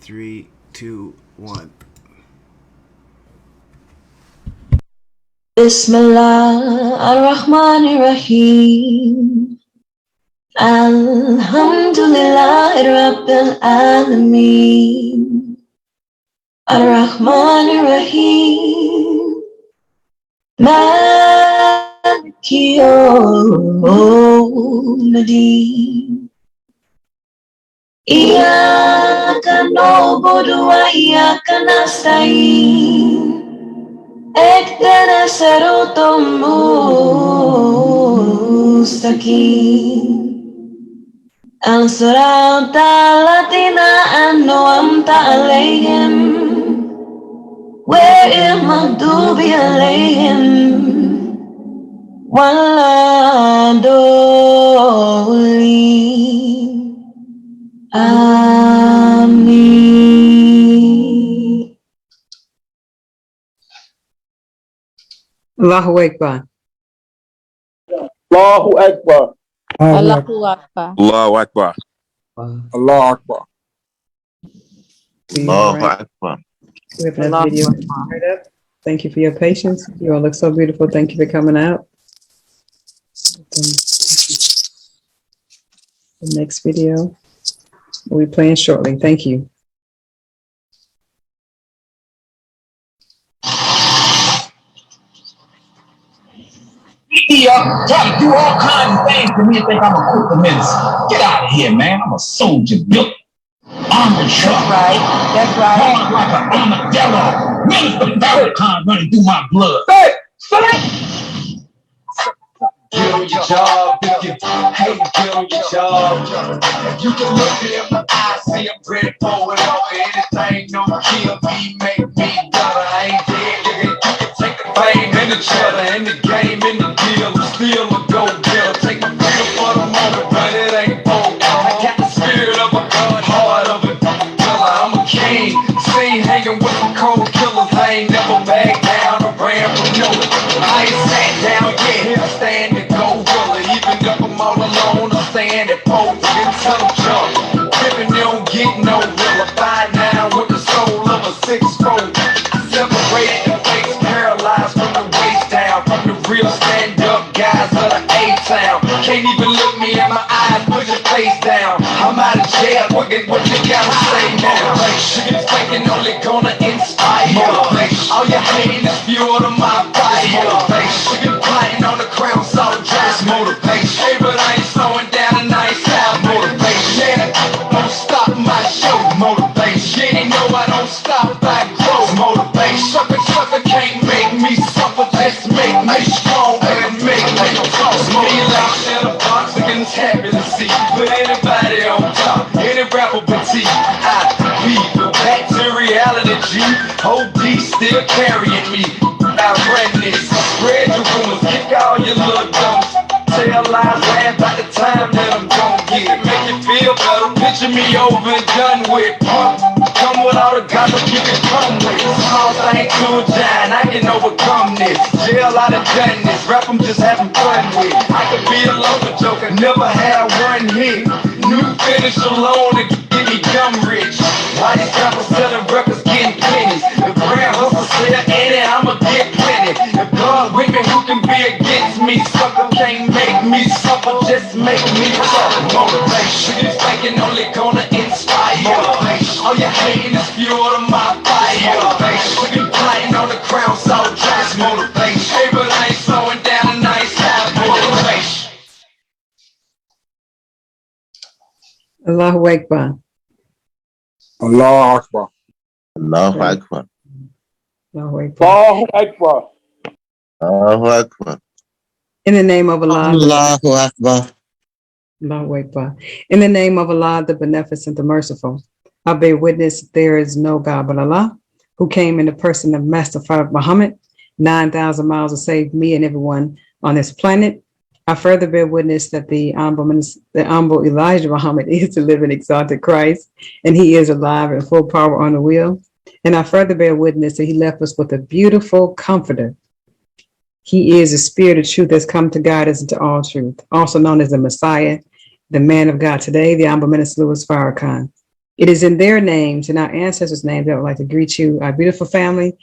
3, 2, 1. Bismillah ar-Rahman ar-Rahim. Alhamdulillah Rabbil Alameen. Ar-Rahman ar-Rahim. Maliki yawmiddin. Iyyaka na'budu wa iyyaka nasta'in. اهدنا الصراط المستقيم صراط الذين أنعمت عليهم غير المغضوب عليهم ولا الضالين آمين. Allahu Akbar. Allahu Akbar. Allahu Akbar. Allahu Akbar. Allahu Akbar. Allahu Akbar. We have that video right up. Thank you for your patience. You all look so beautiful. Thank you for coming out. The next video will be playing shortly. Thank you. Try to do all kinds of things to me and think I'm a quick minister. Get out of here, man. I'm a soldier built armored truck. That's right. Hard like an armadillo. Minister Farrakhan running through my blood. Hey, select. Kill your job if you hate, kill your job. You can look in my eyes, see I'm ready for it over anything. Don't kill me, make me better. I ain't dead, you can take the fame and the cheddar and the game and the deal. I'm still a go-getter. Take my freedom for the moment, but it ain't over. I got the spirit of a gun, heart of a killer. I'm a king, seen hanging with some cold killers. I ain't never back down or ran from no. I ain't sat down yet, here to stand and go willer. Even if I'm all alone, I stand and pose and tell them jump. Tripping, you don't get no realer. 5'9" with the soul of a 6'4". Separated the face, paralyzed from the waist down. From the real stand-up guys of the A-town. Can't even look me in my eyes, put your face down. I'm out of jail, what you gotta say now? Motivation is faking, only gonna inspire. Motivation, all you hating is fuel to my fire. Motivation, you plotting on the crown, so just motivation. Hey, but I ain't slowing down and I ain't stopping. Motivation, don't stop my show. Motivation, you know I don't stop, I grow. Motivation, sucker can't make me suffer, just make me strong and make me tough. Me like in a box against happiness, see. Put anybody on top, any rapper petite. I be the back to reality, G. OD still carrying me. I ran this, spread your rumors, kick all your little dumps. Tell lies, laugh about the time that I'm gon' get. Make you feel better, picture me over and done with. Come with all the gossip you can come with. Small thing to a giant, I can overcome this. Jail, I done done this, rap I'm just having fun with. I could be a local joker, never had one hit. New finish alone to get me dumb rich. Why these rappers selling records getting pennies? The brand hustle sell any, I'ma get plenty. If God with me, who can be against me? Sucker can't make me suffer, just make me suffer. Motivation is thinking only gonna inspire. Motivation, all you hating is fuel to my fire. Motivation, you plotting on the crown, so just motivation. Hey, but I ain't slowing down and I ain't stopping. Motivation. Allahu Akbar. Allahu Akbar. Allahu Akbar. Allahu Akbar. Allahu Akbar. Allahu Akbar. In the name of Allah. Allahu Akbar. Allahu Akbar. In the name of Allah, the Beneficent, the Merciful, I bear witness there is no God but Allah, who came in the person of Master Prophet Muhammad, 9,000 miles to save me and everyone on this planet. I further bear witness that the humble Elijah Muhammad is the living exalted Christ, and he is alive in full power on the wheel. And I further bear witness that he left us with a beautiful comforter. He is the spirit of truth that's come to guide us into all truth, also known as the Messiah, the man of God today, the Honorable Minister Louis Farrakhan. It is in their names and our ancestors' names that I would like to greet you, our beautiful family,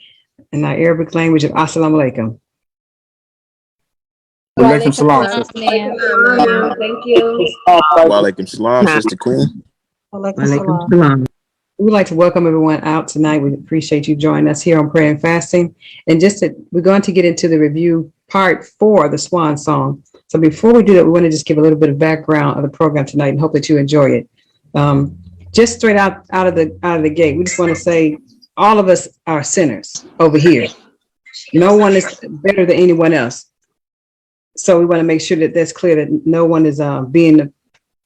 in our Arabic language of Assalamu alaikum. Walaikum salam. Thank you. Walaikum salam, Sister Queen. Walaikum salam. We'd like to welcome everyone out tonight. We appreciate you joining us here on Prayer and Fasting. And we're going to get into the review part 4 of the Swan Song. So before we do that, we want to just give a little bit of background of the program tonight and hope that you enjoy it. Just straight out of the gate, we just want to say all of us are sinners over here. No one is better than anyone else. So we want to make sure that that's clear, that no one is being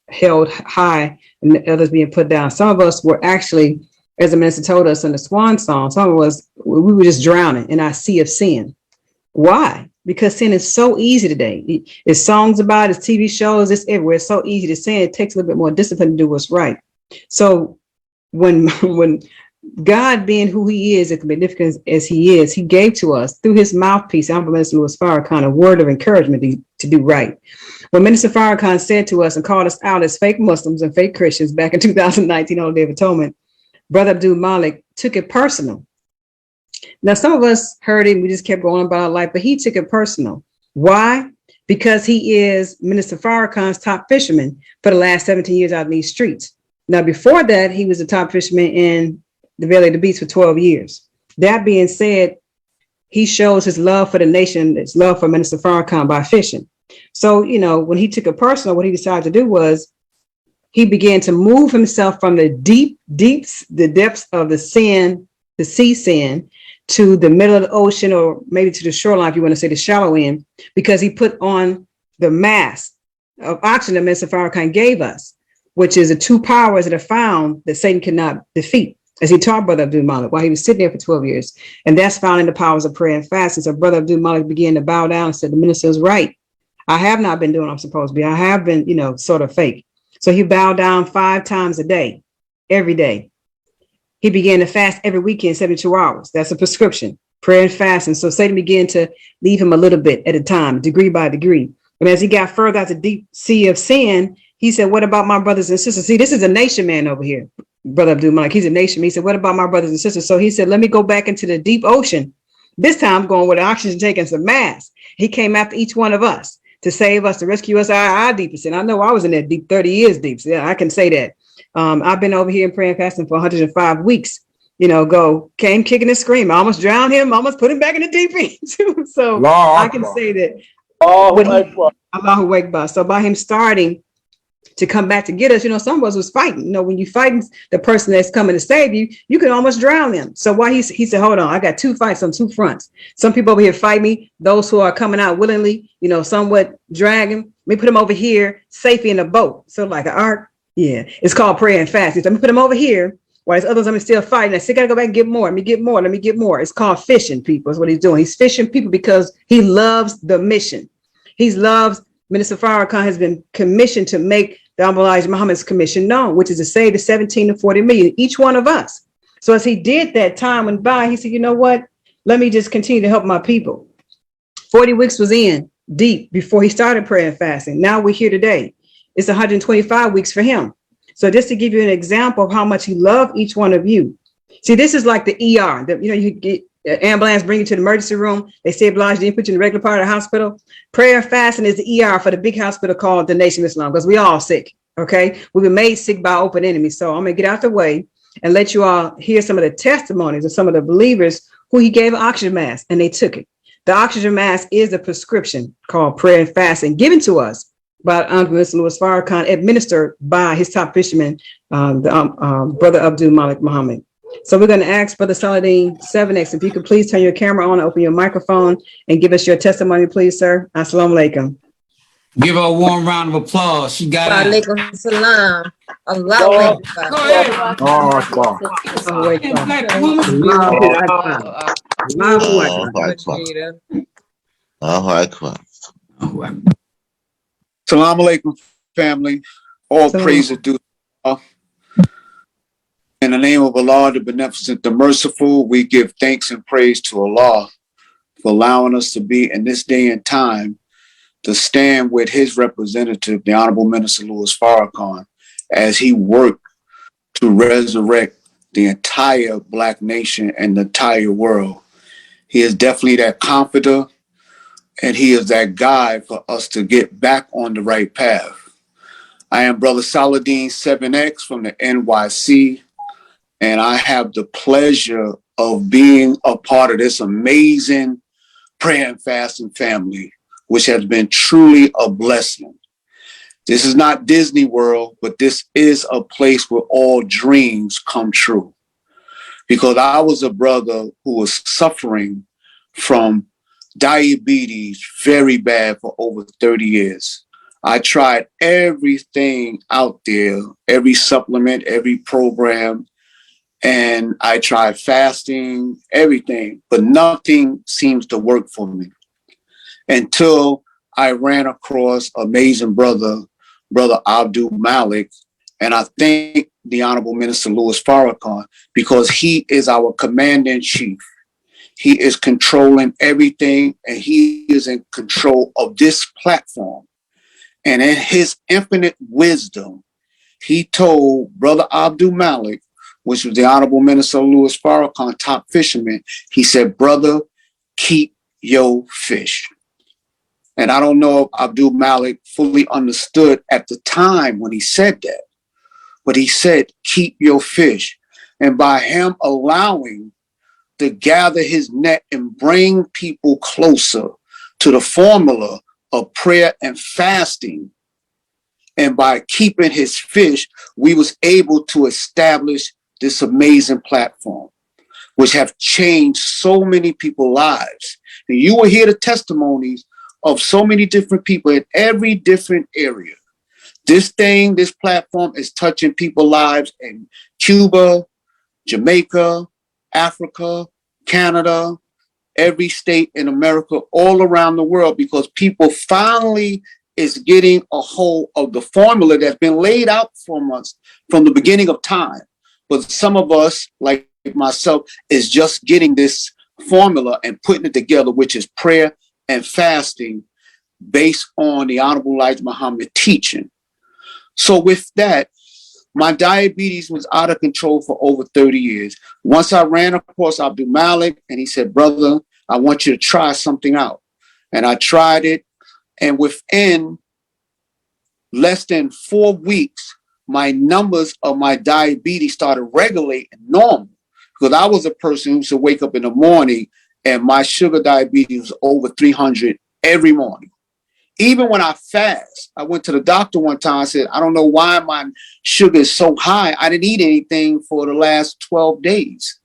held high and others being put down. Some of us were actually, as the minister told us in the Swan Song, some of us, we were just drowning in our sea of sin. Why? Because sin is so easy today. It's songs about it, it's TV shows, it's everywhere. It's so easy to sin. It takes a little bit more discipline to do what's right. So when God, being who he is, as significant as he is, he gave to us through his mouthpiece, Honorable Minister Louis Farrakhan, a word of encouragement to do right. When Minister Farrakhan said to us and called us out as fake Muslims and fake Christians back in 2019 on the Day of Atonement, Brother Abdul Malik took it personal. Now, some of us heard it and we just kept going about our life, but he took it personal. Why? Because he is Minister Farrakhan's top fisherman for the last 17 years out in these streets. Now, before that, he was the top fisherman in the Valley of the Beast for 12 years. That being said, he shows his love for the nation, his love for Minister Farrakhan by fishing. So, when he took it personal, what he decided to do was he began to move himself from the depths of the sea sin, to the middle of the ocean, or maybe to the shoreline, if you want to say the shallow end, because he put on the mask of oxygen that Minister Farrakhan gave us, which is the 2 powers that are found that Satan cannot defeat, as he taught Brother Abdul Malik while he was sitting there for 12 years. And that's found in the powers of prayer and fasting. So Brother Abdul Malik began to bow down and said, the minister is right. I have not been doing what I'm supposed to be. I have been, sort of fake. So he bowed down 5 times a day, every day. He began to fast every weekend, 72 hours. That's a prescription, prayer and fasting. So Satan began to leave him a little bit at a time, degree by degree. And as he got further out the deep sea of sin, he said, what about my brothers and sisters? See, this is a nation man over here, Brother Abdul Malik. He's a nation man. He said, what about my brothers and sisters? So he said, let me go back into the deep ocean. This time I'm going with oxygen tank and some masks. He came after each one of us to save us, to rescue us out of our deepest sin. I know I was in that deep 30 years deep. So yeah, I can say that. I've been over here in prayer and fasting for 105 weeks, came kicking and screaming. I almost drowned him, almost put him back in the deep end too. So Allahu I can Akbar. say that. Allahu Akbar. So by him starting to come back to get us, some of us was fighting. When you fighting the person that's coming to save you, you can almost drown them. So why he said, hold on, I got 2 fights on 2 fronts. Some people over here fight me, those who are coming out willingly, somewhat dragging. Let me put them over here, safely in a boat. So like an ark. Yeah, it's called prayer and fasting. So let me put them over here, while others I'm still fighting. I still gotta go back and get more. Let me get more. It's called fishing, people. That's what he's doing. He's fishing people because he loves the mission. He loves, Minister Farrakhan has been commissioned to make the Honorable Elijah Muhammad's commission known, which is to save the 17 to 40 million, each one of us. So as he did that, time went by, he said, you know what? Let me just continue to help my people. 40 weeks was in deep before he started prayer and fasting. Now we're here today. It's 125 weeks for him. So just to give you an example of how much he loved each one of you. See, this is like the ER. You get an ambulance, bring you to the emergency room. They say oblige, didn't put you in the regular part of the hospital. Prayer and fasting is the ER for the big hospital called the Nation of Islam, because we all sick. Okay, we've been made sick by open enemy. So I'm gonna get out the way and let you all hear some of the testimonies of some of the believers who he gave an oxygen mask and they took it. The oxygen mask is a prescription called prayer and fasting given to us by Honorable Minister Louis Farrakhan, administered by his top fisherman, Brother Abdul Malik Muhammad. So we're going to ask Brother Saladin 7X, if you could please turn your camera on, open your microphone, and give us your testimony, please, sir. Assalamu alaikum. Give her a warm round of applause. She got it. Walaikum salam. Allahu Allahu Akbar. Assalamu alaikum, family. All praise is due to Allah. In the name of Allah, the Beneficent, the Merciful, we give thanks and praise to Allah for allowing us to be in this day and time to stand with his representative, the Honorable Minister Louis Farrakhan, as he worked to resurrect the entire Black nation and the entire world. He is definitely that comforter, and he is that guide for us to get back on the right path. I am Brother Saladin 7X from the NYC, and I have the pleasure of being a part of this amazing prayer and fasting family, which has been truly a blessing. This is not Disney World, but this is a place where all dreams come true. Because I was a brother who was suffering from diabetes very bad for over 30 years. I tried everything out there, every supplement, every program, and I tried fasting, everything, but nothing seems to work for me until I ran across amazing brother Abdul Malik, and I thank the Honorable Minister Louis Farrakhan because he is our commander in chief. He is controlling everything, and he is in control of this platform. And in his infinite wisdom, he told Brother Abdul Malik, which was the Honorable Minister Louis Farrakhan, top fisherman, he said, brother, keep your fish. And I don't know if Abdul Malik fully understood at the time when he said that, but he said, keep your fish. And by him allowing to gather his net and bring people closer to the formula of prayer and fasting, and by keeping his fish, we was able to establish this amazing platform, which have changed so many people's lives. And you will hear the testimonies of so many different people in every different area. This platform is touching people's lives in Cuba, Jamaica, Africa, Canada, every state in America, all around the world, because people finally is getting a hold of the formula that's been laid out for us from the beginning of time. But some of us, like myself, is just getting this formula and putting it together, which is prayer and fasting based on the Honorable Elijah Muhammad teaching. So with that, my diabetes was out of control for over 30 years. Once I ran across Abdul Malik, and he said, brother, I want you to try something out. And I tried it. And within less than 4 weeks, my numbers of my diabetes started regulating normal. Because I was a person who used to wake up in the morning and my sugar diabetes was over 300 every morning. Even when I fast, I went to the doctor one time. I said, I don't know why my sugar is so high. I didn't eat anything for the last 12 days.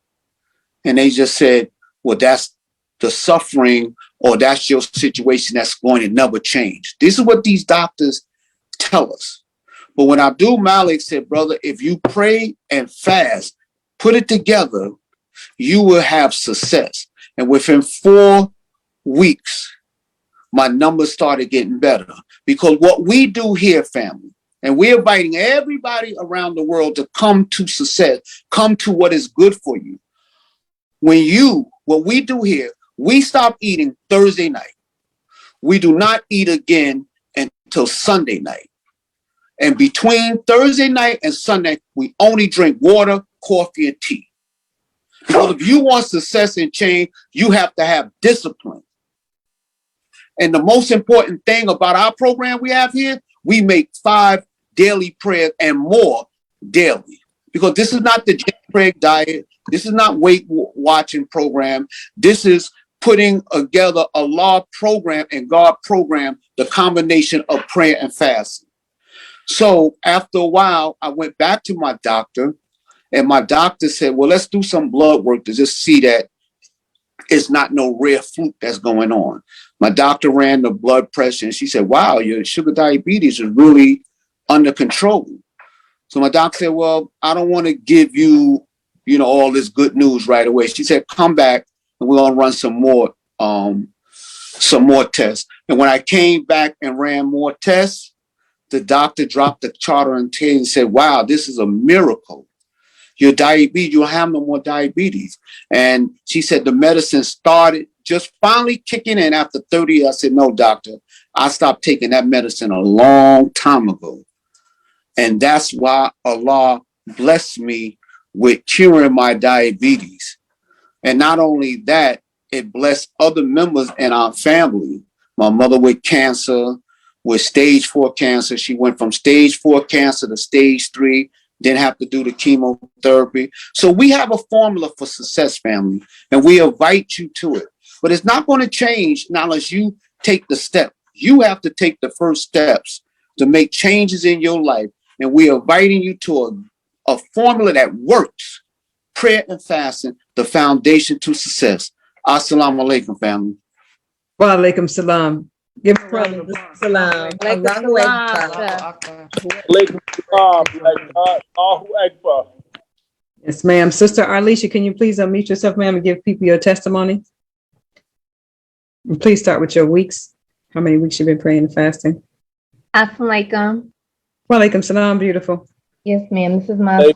And they just said, well, that's the suffering, or that's your situation that's going to never change. This is what these doctors tell us. But when Abdul Malik said, brother, if you pray and fast, put it together, you will have success. And within 4 weeks, my numbers started getting better. Because what we do here, family, and we're inviting everybody around the world to come to success, come to what is good for you. What we do here, we stop eating Thursday night. We do not eat again until Sunday night. And between Thursday night and Sunday, we only drink water, coffee, and tea. Because if you want success and change, you have to have discipline. And the most important thing about our program we have here, we make 5 daily prayers and more daily. Because this is not the James Craig diet. This is not Weight Watching program. This is putting together a law program and God program, the combination of prayer and fasting. So after a while, I went back to my doctor, and my doctor said, well, let's do some blood work to just see that it's not no rare fluke that's going on. My doctor ran the blood pressure, and she said, wow, your sugar diabetes is really under control. So my doctor said, well, I don't want to give you, all this good news right away. She said, come back and we're going to run some more tests. And when I came back and ran more tests, the doctor dropped the charter and said, wow, this is a miracle. Your diabetes, you'll have no more diabetes. And she said the medicine started just finally kicking in after 30 years. I said, no, doctor, I stopped taking that medicine a long time ago. And that's why Allah blessed me with curing my diabetes. And not only that, it blessed other members in our family. My mother with cancer, with stage 4 cancer. She went from stage 4 cancer to stage 3, didn't have to do the chemotherapy. So we have a formula for success, family, and we invite you to it. But it's not going to change now unless you take the step. You have to take the first steps to make changes in your life. And we're inviting you to a formula that works. Prayer and fasting, the foundation to success. Assalamu alaikum, family. Wa alaikum salam. Give me a round of Alaikum applause. salam. Alaikum Allahu salam. Akbar. Alaikum salam, Black God. Allahu Akbar. Yes, ma'am. Sister Arlisha, can you please unmute yourself, ma'am, and give people your testimony? And please start with your weeks. How many weeks you've been praying and fasting? Assalamu alaikum. Wa alaikum salam, beautiful. Yes, ma'am. This is Black.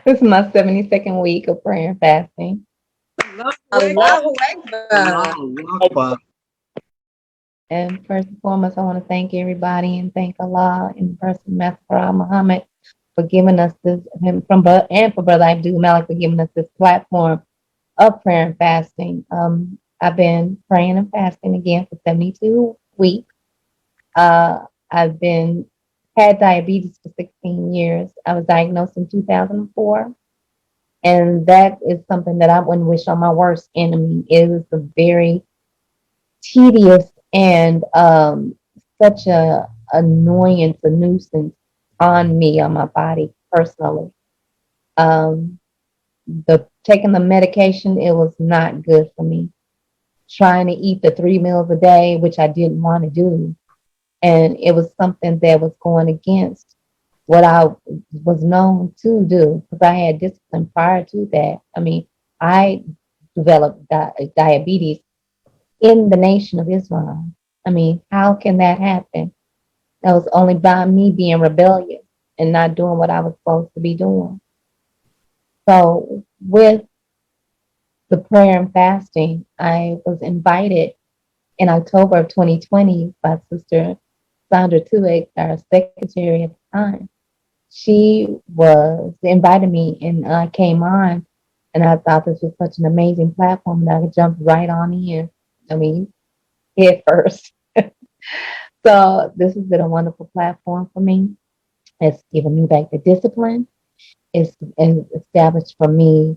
this is my 72nd week of prayer and fasting. Allahu Akbar. And first and foremost, I want to thank everybody and thank Allah in the person of Master Muhammad for giving us this, and for Brother Abdul Malik for giving us this platform of prayer and fasting. I've been praying and fasting again for 72 weeks. I've had diabetes for 16 years. I was diagnosed in 2004. And that is something that I wouldn't wish on my worst enemy. It was a very tedious and such a annoyance, a nuisance on me, on my body personally. Taking the medication, it was not good for me. Trying to eat the 3 meals a day, which I didn't want to do. And it was something that was going against what I was known to do, because I had discipline prior to that. I mean, I developed diabetes in the Nation of Islam. I mean, how can that happen? That was only by me being rebellious and not doing what I was supposed to be doing. So with the prayer and fasting, I was invited in October of 2020 by Sister Sandra Tuick, our secretary at the time. She invited me, and I came on, and I thought this was such an amazing platform that I could jump right on in. I mean, head first. So this has been a wonderful platform for me. It's given me back the discipline. It's established for me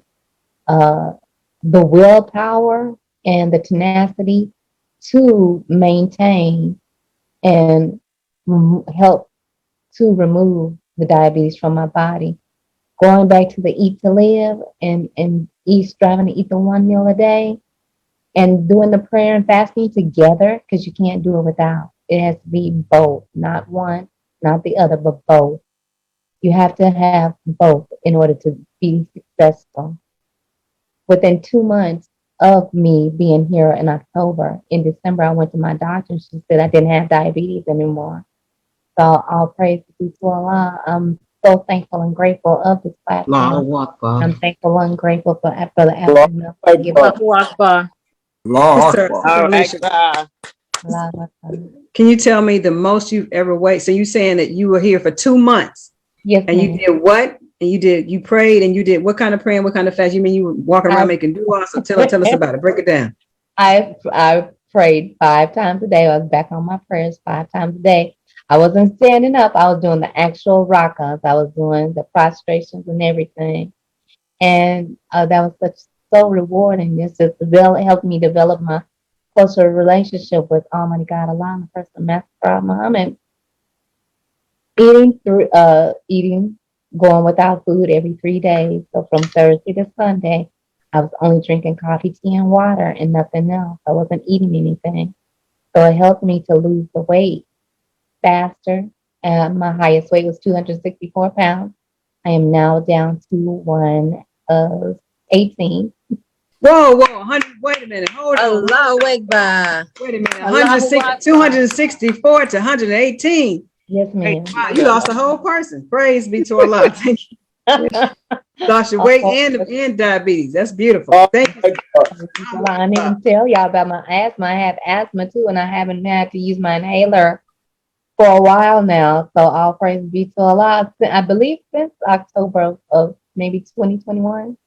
the willpower and the tenacity to maintain and help to remove the diabetes from my body. Going back to the eat to live and striving to eat the 1 meal a day and doing the prayer and fasting together, because you can't do it without. It has to be both, not one, not the other, but both. You have to have both in order to be successful. Within 2 months of me being here in October, in December, I went to my doctor and she said I didn't have diabetes anymore. So all praise be to Allah. I'm so thankful and grateful of this platform. I'm thankful and grateful for the afternoon. Allahu Akbar. Sister Alicia, can you tell me the most you've ever waited? So you saying that you were here for 2 months? Yes, and you did what? And you prayed and you did what kind of praying, what kind of fast? You mean you were walking around making du'as? So tell us about it. Break it down. I prayed 5 times a day. I was back on my prayers 5 times a day. I wasn't standing up. I was doing the actual rakas. I was doing the prostrations and everything. And that was so rewarding. It helped me develop my closer relationship with Almighty God, Allah, and the person, Master Muhammad. Eating, going without food every 3 days. So from Thursday to Sunday, I was only drinking coffee, tea, and water and nothing else. I wasn't eating anything. So it helped me to lose the weight faster. My highest weight was 264 pounds. I am now down to 118. Whoa, 100. Wait a minute. Hold on. Allahu Akbar. Wait a minute. 264 to 118. Yes, ma'am. Wow, you lost a whole person. Praise be to Allah. Thank you. Lost your weight and diabetes. That's beautiful. Thank you. I didn't even tell y'all about my asthma. I have asthma too, and I haven't had to use my inhaler for a while now. So all praise be to Allah. I believe since October of maybe 2021.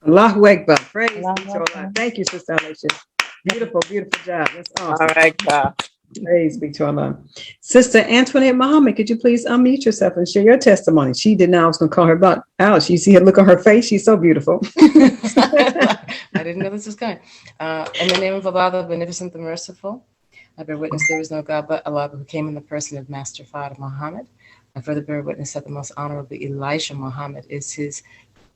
Allahu Akbar. Praise be Allahu to Allah. Akbar. Thank you, Sister Alicia. Beautiful, beautiful job. That's All awesome. right, God. Praise be to Allah. Sister Antoinette Muhammad, could you please unmute yourself and share your testimony? She did not. I was going to call her out. You see her look on her face. She's so beautiful. I didn't know this was coming. In the name of Allah, the Beneficent, the Merciful, I bear witness there is no God but Allah, who came in the person of Master Father Muhammad. I further bear witness that the most honorable Elijah Muhammad is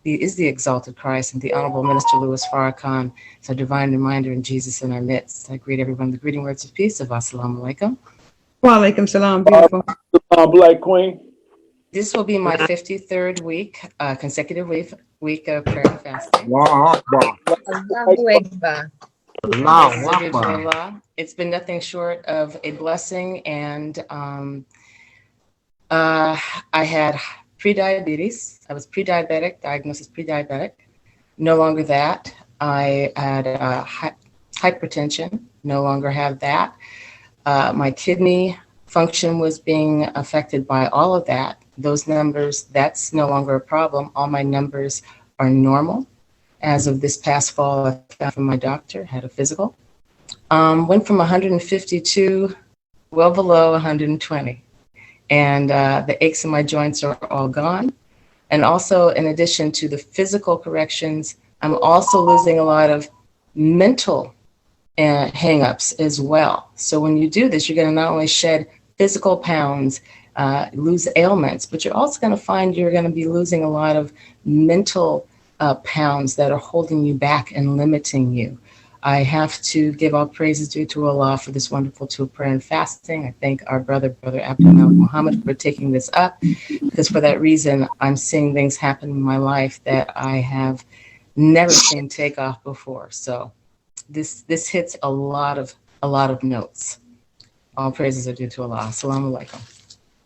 the exalted Christ, and the Honorable Minister Louis Farrakhan is a divine reminder in Jesus in our midst. I greet everyone with the greeting words of peace of Assalamu alaikum. Wa alaikum salam. Beautiful. Black Queen. This will be my 53rd consecutive week of prayer and fasting. Allahu Akbar. Allah. It's been nothing short of a blessing, and I had pre-diabetes. I was pre-diabetic, diagnosed as pre-diabetic. No longer that. I had hypertension. No longer have that. My kidney function was being affected by all of that. Those numbers, that's no longer a problem. All my numbers are normal. As of this past fall, I found from my doctor, had a physical. Went from 152 well below 120. And the aches in my joints are all gone. And also, in addition to the physical corrections, I'm also losing a lot of mental hang-ups as well. So when you do this, you're going to not only shed physical pounds, lose ailments, but you're also going to find you're going to be losing a lot of mental pounds that are holding you back and limiting you. I have to give all praises due to Allah for this wonderful tool, prayer and fasting. I thank our brother Abdul Malik Muhammad, for taking this up, because for that reason, I'm seeing things happen in my life that I have never seen take off before. So this hits a lot of notes. All praises are due to Allah. Assalamu alaikum.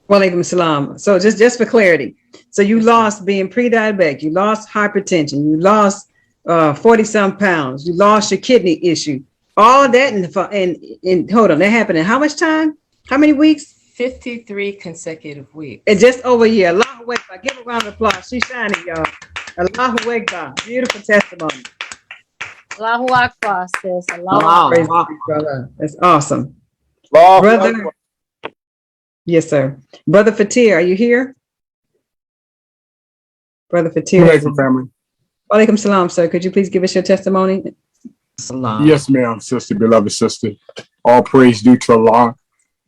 Wa alaikum salam. So just for clarity, so you lost being pre-diabetic, you lost hypertension, you lost 40-some pounds, you lost your kidney issue, all that in hold on, that happened in how much time? How many weeks? 53 consecutive weeks. It's just over a year. Allahu Akbar. Give a round of applause. She's shining, y'all. Allahu Akbar. Beautiful testimony. Allahu Akbar, sis. Allahu Praise Akbar. be to Allah. That's awesome. Allahu Brother. Akbar. Yes, sir. Brother Fatir, are you here? Brother Fatir. Alaikum, family. Walaikum salam, sir. Could you please give us your testimony? Yes, ma'am, sister, beloved sister. All praise due to Allah.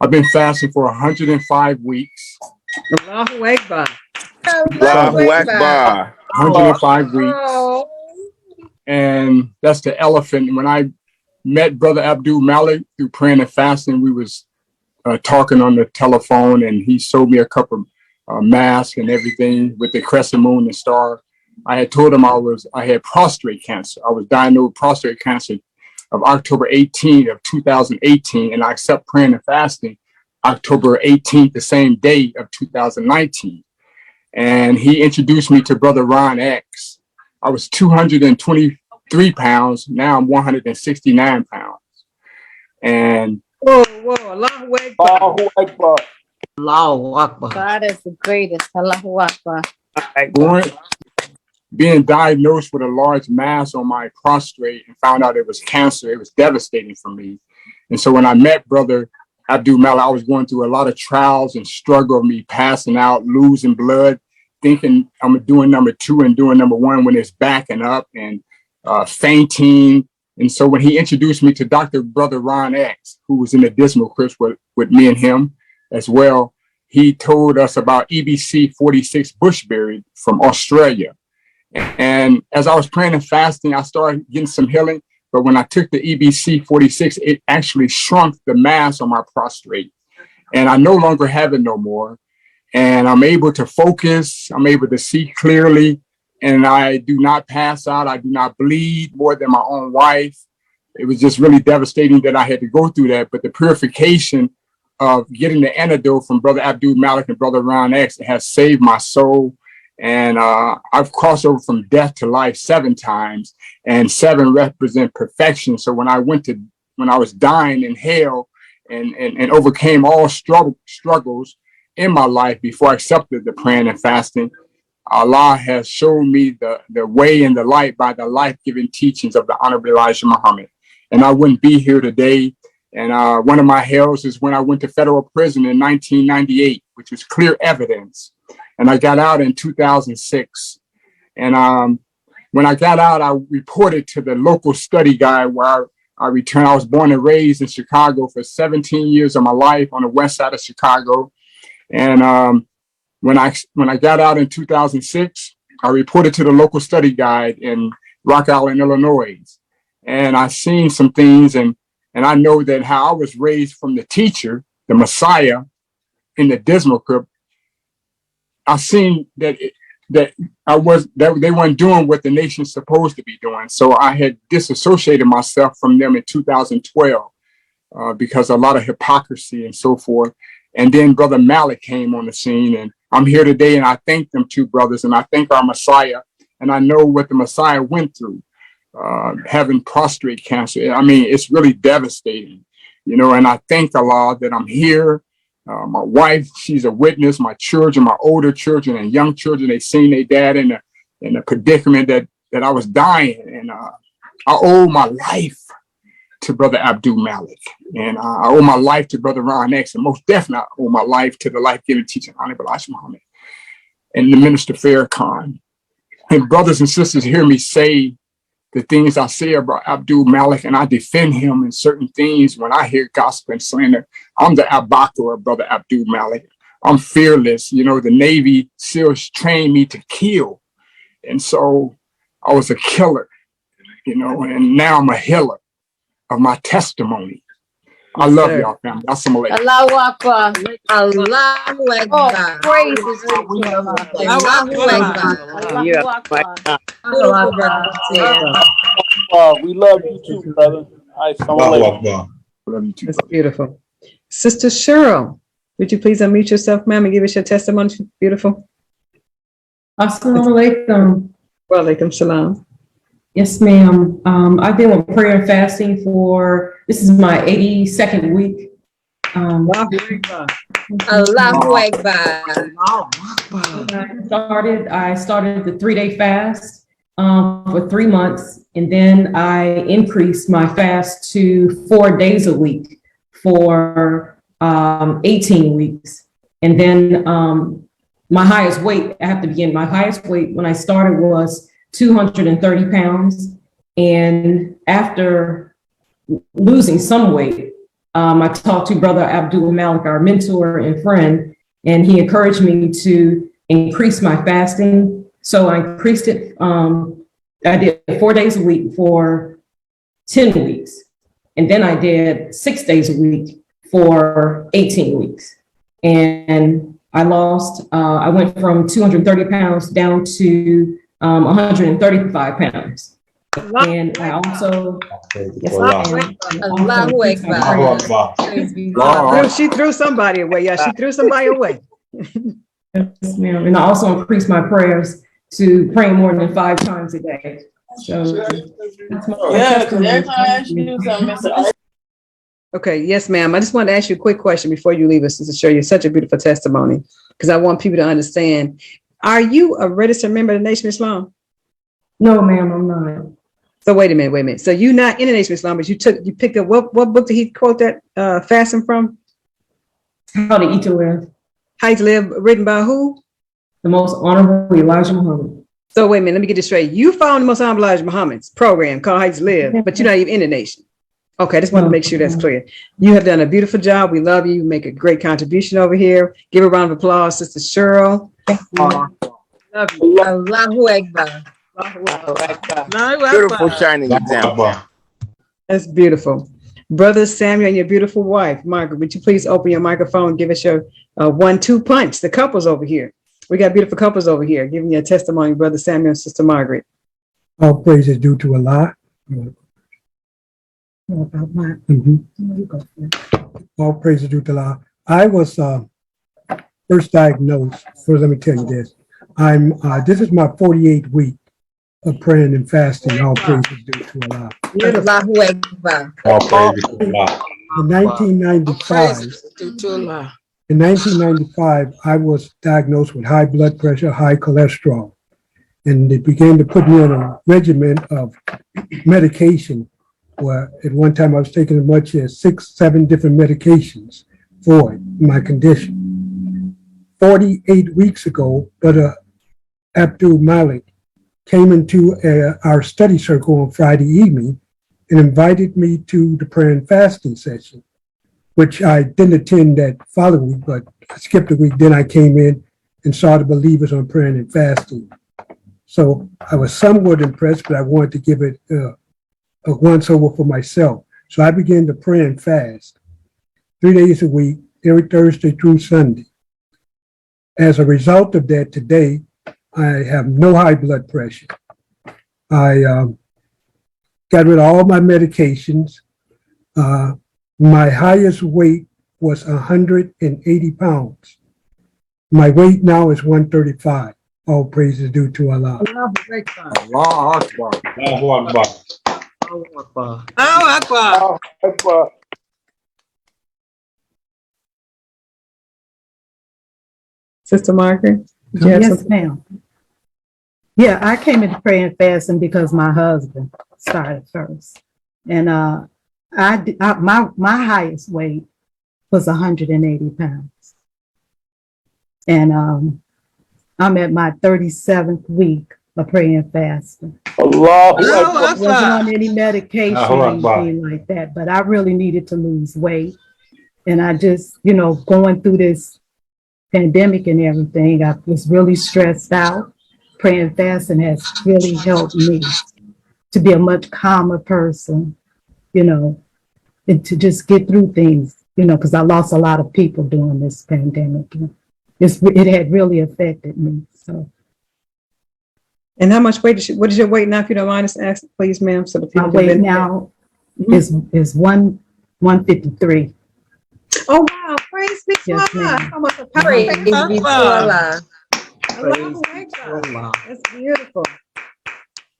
I've been fasting for 105 weeks. Allahu Akbar. Allahu Akbar. 105 weeks. And that's the elephant. When I met Brother Abdul Malik through praying and fasting, we was talking on the telephone, and he sold me a couple of masks and everything with the crescent moon and star. I had told him I had prostate cancer. I was diagnosed with prostate cancer of October 18th of 2018, and I accept praying and fasting October 18th, the same day of 2019. And he introduced me to Brother Ron X. I was 223 pounds. Now I'm 169 pounds. And whoa, Allahu Akbar. Allahu Akbar. Allahu Akbar. God is the greatest. Allahu Akbar. Being diagnosed with a large mass on my prostate and found out it was cancer, it was devastating for me. And so when I met Brother Abdul Malik, I was going through a lot of trials and struggle of me passing out, losing blood, thinking I'm doing number 2 and doing number 1 when it's backing up, and fainting. And so when he introduced me to Brother Ron X, who was in the Dismal Crips with me and him as well, he told us about EBC 46 bushberry from Australia. And as I was praying and fasting, I started getting some healing. But when I took the EBC 46, it actually shrunk the mass on my prostate. And I no longer have it no more. And I'm able to focus. I'm able to see clearly. And I do not pass out. I do not bleed more than my own wife. It was just really devastating that I had to go through that. But the purification of getting the antidote from Brother Abdul Malik and Brother Ron X has saved my soul. And I've crossed over from death to life 7 times, and 7 represent perfection. So when I was dying in hell and overcame all struggles in my life before I accepted the praying and fasting. Allah has shown me the way and the light by the life-giving teachings of the Honorable Elijah Muhammad. And I wouldn't be here today. And one of my hells is when I went to federal prison in 1998, which was clear evidence. And I got out in 2006. And when I got out, I reported to the local study guide where I returned. I was born and raised in Chicago for 17 years of my life on the west side of Chicago. And when I got out in 2006, I reported to the local study guide in Rock Island, Illinois. And I seen some things, and I know that how I was raised from the teacher, the Messiah, in the dismal crib. I seen that they weren't doing what the nation's supposed to be doing. So I had disassociated myself from them in 2012 because a lot of hypocrisy and so forth. And then Brother Malik came on the scene, and I'm here today, and I thank them two brothers, and I thank our Messiah, and I know what the Messiah went through, having prostate cancer. I mean, it's really devastating, you know, and I thank Allah that I'm here. My wife, she's a witness. My children, my older children and young children, they seen their dad in a predicament that I was dying, and I owe my life to Brother Abdul Malik, and I owe my life to Brother Ron X, and most definitely I owe my life to the life-giving teacher Honorable Elijah Muhammad and the Minister Farrakhan. And brothers and sisters, hear me say the things I say about Abdul Malik, and I defend him in certain things. When I hear gospel and slander, I'm the Abakar of Brother Abdul Malik. I'm fearless. You know, the Navy SEALs trained me to kill, and so I was a killer, you know, and now I'm a healer of my testimony. I love y'all, family. Assalamu alaikum. Allahu Akbar. Allahu Akbar. Praises to Allah. Allahu Akbar. We love you too, brother. Love you too. That's beautiful. Sister Cheryl, would you please unmute yourself, ma'am, and give us your testimony? Beautiful. Assalamu alaikum. Wa alaikum salam. Yes, ma'am. I've been with prayer and fasting this is my 82nd week. Allahu Akbar. I started the 3-day fast for 3 months, and then I increased my fast to 4 days a week for 18 weeks. And then my highest weight, my highest weight when I started was 230 pounds. And after losing some weight, I talked to Brother Abdul Malik, our mentor and friend, and he encouraged me to increase my fasting. So I increased it. I did 4 days a week for 10 weeks. And then I did 6 days a week for 18 weeks. And I went from 230 pounds down to 135 pounds. And I also, she threw somebody away. Yeah, she threw somebody away. Yes, ma'am. And I also increased my prayers to praying more than 5 times a day. So that's my Okay, yes, ma'am. I just wanted to ask you a quick question before you leave us, to show you such a beautiful testimony, because I want people to understand. Are you a registered member of the Nation of Islam? No, ma'am, I'm not. So wait a minute. So you're not in the Nation of Islam, but you picked up what book did he quote that fasting from? How to Eat to Live. How to Live, written by who? The Most Honorable Elijah Muhammad. So wait a minute, let me get this straight. You following the Most Honorable Elijah Muhammad's program called How to Live, but you're not even in the nation. Okay, I just want to make sure that's clear. You have done a beautiful job. We love you. You make a great contribution over here. Give a round of applause, Sister Cheryl. Love you. Allahu Akbar. Beautiful shining example. That's beautiful. Brother Samuel and your beautiful wife, Margaret, would you please open your microphone and give us your 1-2 punch? The couples over here. We got beautiful couples over here giving you a testimony, Brother Samuel and Sister Margaret. All praise is due to Allah. All praise is due to Allah. I was first diagnosed. First, let me tell you this. This is my 48th week of praying and fasting. All praise is due to Allah. Allahu Akbar. All praise to Allah. In 1995, I was diagnosed with high blood pressure, high cholesterol, and they began to put me on a regimen of medication where at one time I was taking as much as 6, 7 different medications for my condition. 48 weeks ago, Brother Abdul Malik came into our study circle on Friday evening and invited me to the prayer and fasting session, which I didn't attend that following week, but I skipped a week. Then I came in and saw the believers on prayer and fasting. So I was somewhat impressed, but I wanted to give it a once over for myself. So I began to pray and fast 3 days a week, every Thursday through Sunday. As a result of that, today, I have no high blood pressure. I got rid of all my medications. My highest weight was 180 pounds. My weight now is 135. All praise is due to Allah. Allah Akbar. Sister Margaret? Yes, ma'am. Yeah, I came into prayer and fasting because my husband started first. And my highest weight was 180 pounds. And I'm at my 37th week of praying and fasting. I wasn't on any medication or anything like that, but I really needed to lose weight. And I just, going through this pandemic and everything, I was really stressed out. Praying and fasting has really helped me to be a much calmer person, and to just get through things, because I lost a lot of people during this pandemic. It had really affected me. So. And how much weight what is your weight now, if you don't mind us asking, please, ma'am? So the people my weight now is 153. Oh wow, praise be to Allah. Praise be to Allah. That's beautiful.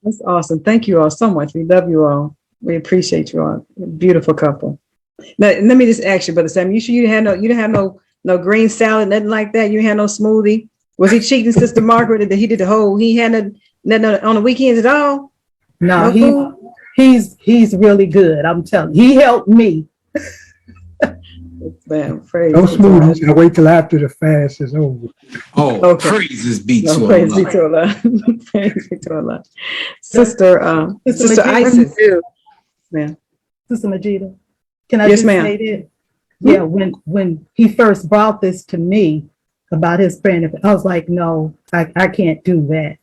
That's awesome. Thank you all so much. We love you all. We appreciate you all. Beautiful couple. Now, let me just ask you, Brother Sam, you sure you didn't have no green salad, nothing like that? You had no smoothie? Was he cheating, Sister Margaret? That he did he had nothing on the weekends at all? No, he's really good. I'm telling you, he helped me. Man, praise no smoothies. I wait till after the fast is over. Oh, okay. Praises be to Allah. Praise be to Allah. Praise be to Allah. Sister Isis. Ma'am. Sister Majida, can I yes, just ma'am. say this? Yeah, when he first brought this to me about his prayer, I was like, no, I can't do that.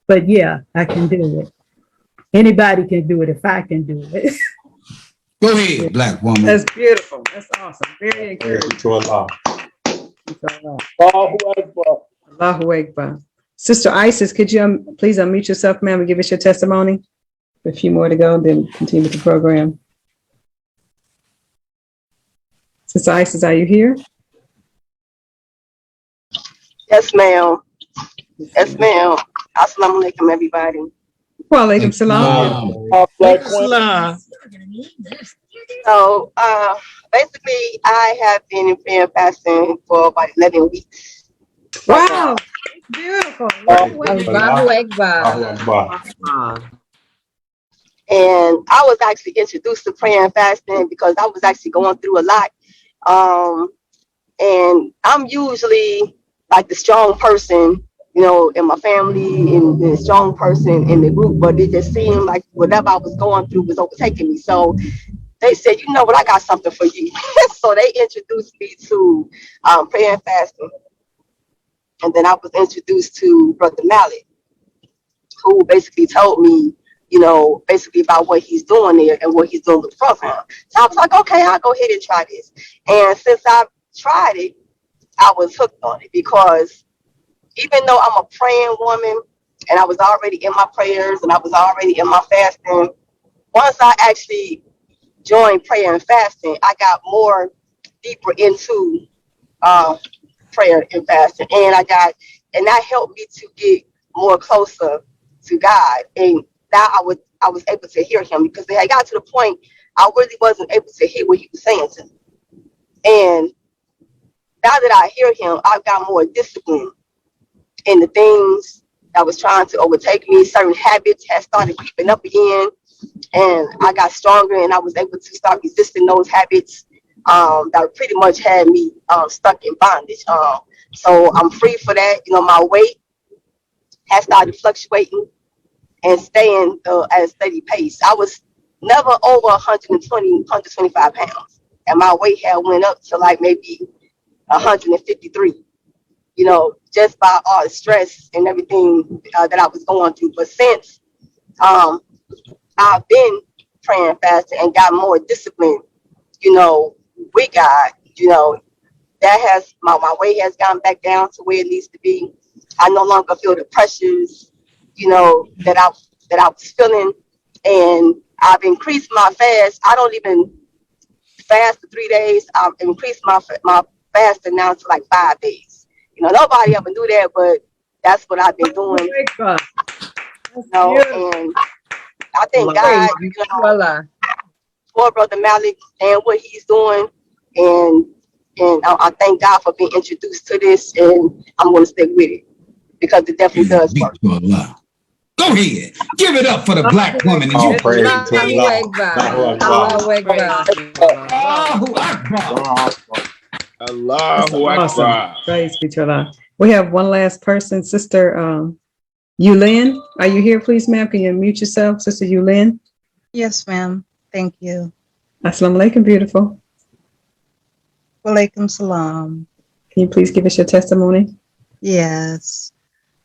But yeah, I can do it. Anybody can do it if I can do it. Go ahead, black woman. That's beautiful. That's awesome. Very encouraging. Allahu Akbar. Sister Isis, could you please unmute yourself, ma'am, and give us your testimony? A few more to go, then continue with the program. Sister Isis, are you here? Yes, ma'am. Yes, ma'am. Assalamu alaikum, everybody. Wa alaikum salam. So, basically, I have been in prayer and fasting for about 11 weeks. Wow. Beautiful. Allahu Akbar. And I was actually introduced to prayer and fasting because I was actually going through a lot. And I'm usually like the strong person, in my family and the strong person in the group, but it just seemed like whatever I was going through was overtaking me. So they said, you know what, I got something for you. So they introduced me to prayer and fasting. And then I was introduced to Brother Malik, who basically told me, basically about what he's doing there and what he's doing with the program. So I was like, okay, I'll go ahead and try this. And since I tried it, I was hooked on it because even though I'm a praying woman and I was already in my prayers and I was already in my fasting, once I actually joined prayer and fasting, I got more deeper into prayer and fasting, and that helped me to get more closer to God. And now I was able to hear Him because it had got to the point I really wasn't able to hear what he was saying to me. And now that I hear him, I've got more discipline in the things that was trying to overtake me. Certain habits had started creeping up again, and I got stronger, and I was able to start resisting those habits that pretty much had me stuck in bondage. So I'm free for that. You know, my weight has started fluctuating and staying at a steady pace. I was never over 125 pounds, and my weight had went up to like maybe 153. You know, just by all the stress and everything that I was going through. But since I've been praying fasting and got more discipline, you know, with God, you know, that has my weight has gone back down to where it needs to be. I no longer feel the pressures, you know, that I was feeling, and I've increased my fast. I don't even fast for 3 days. I've increased my fasting now to like 5 days. You know, nobody ever knew that, but that's what I've been doing. You know, and I thank God, you know, for Brother Malik and what he's doing, and I thank God for being introduced to this, and I'm going to stick with it because it definitely does work. Go ahead. Give it up for the black woman. All praise to Allah. Allahu Akbar. Praise be to Allah. We have one last person, Sister Yulin. Are you here, please, ma'am? Can you mute yourself, Sister Yulin? Yes, ma'am. Thank you. Assalamu alaikum, beautiful. Walaikum salam. Can you please give us your testimony? Yes.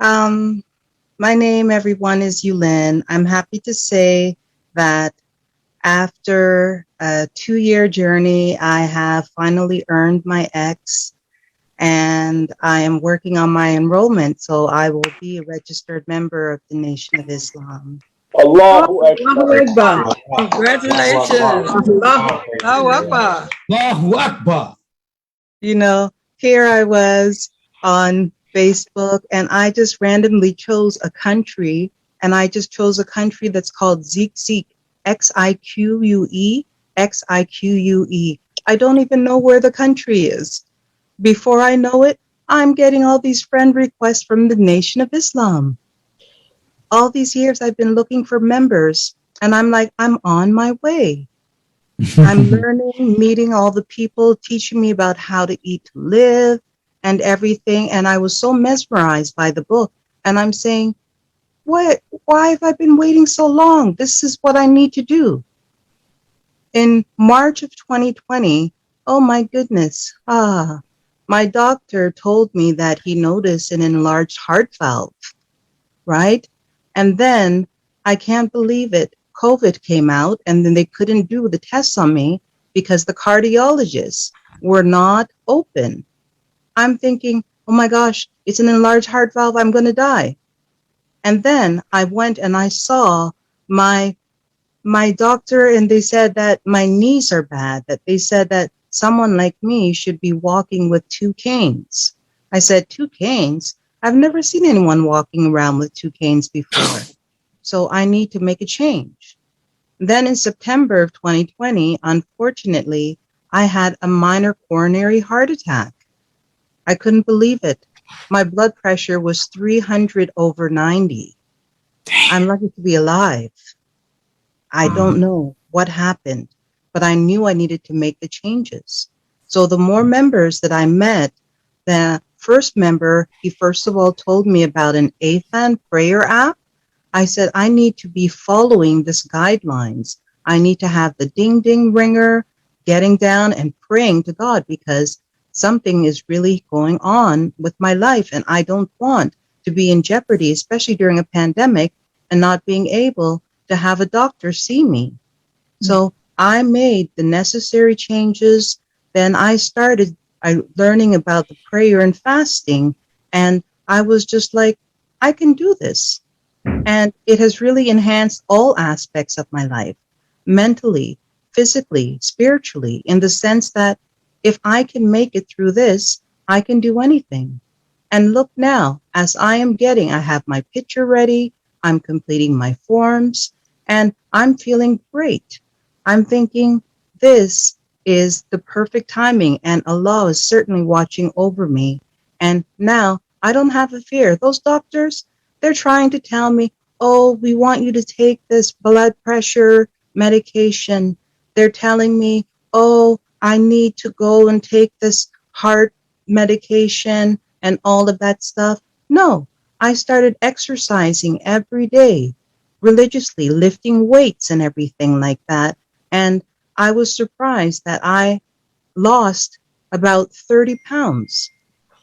My name, everyone, is Yulin. I'm happy to say that after a 2-year journey, I have finally earned my X, and I am working on my enrollment, so I will be a registered member of the Nation of Islam. Allahu Akbar. Congratulations. Allahu Akbar. Allahu Akbar. You know, here I was on Facebook, and I just randomly chose a country, and I just chose a country that's called Xique, Xique, Xique. I don't even know where the country is. Before I know it, I'm getting all these friend requests from the Nation of Islam. All these years I've been looking for members, and I'm like, I'm on my way. I'm learning, meeting all the people, teaching me about how to eat to live and everything. And I was so mesmerized by the book. And I'm saying, why have I been waiting so long? This is what I need to do. In March of 2020, oh my goodness, my doctor told me that he noticed an enlarged heart valve, right? And then, I can't believe it, COVID came out, and then they couldn't do the tests on me because the cardiologists were not open. I'm thinking, oh my gosh, it's an enlarged heart valve, I'm going to die. And then I went and I saw my doctor, and they said that my knees are bad, that they said that someone like me should be walking with 2 canes. I said, 2 canes? I've never seen anyone walking around with 2 canes before. So I need to make a change. Then in September of 2020, unfortunately, I had a minor coronary heart attack. I couldn't believe it. My blood pressure was 300/90. I'm lucky to be alive. I don't know what happened, but I knew I needed to make the changes. So the more members that I met, the first member, he first of all told me about an AFAN prayer app. I said, I need to be following this guidelines. I need to have the ding ding ringer, getting down and praying to God, because something is really going on with my life, and I don't want to be in jeopardy, especially during a pandemic, and not being able to have a doctor see me. So I made the necessary changes. Then I started learning about the prayer and fasting, and I was just like, I can do this. And it has really enhanced all aspects of my life, mentally, physically, spiritually, in the sense that if I can make it through this, I can do anything. And look now, as I have my picture ready, I'm completing my forms, and I'm feeling great. I'm thinking this is the perfect timing, and Allah is certainly watching over me. And now I don't have a fear. Those doctors, they're trying to tell me, oh, we want you to take this blood pressure medication. They're telling me, oh, I need to go and take this heart medication and all of that stuff. No, I started exercising every day, religiously, lifting weights and everything like that. And I was surprised that I lost about 30 pounds.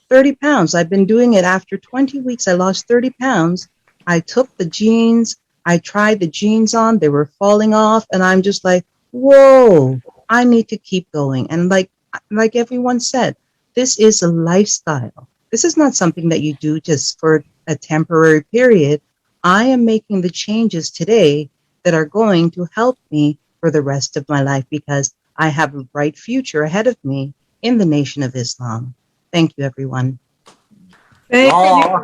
30 pounds. I've been doing it after 20 weeks. I lost 30 pounds. I took the jeans. I tried the jeans on. They were falling off. And I'm just like, whoa, I need to keep going. And like everyone said, this is a lifestyle. This is not something that you do just for a temporary period. I am making the changes today that are going to help me for the rest of my life because I have a bright future ahead of me in the Nation of Islam. Thank you, everyone. Thank you. All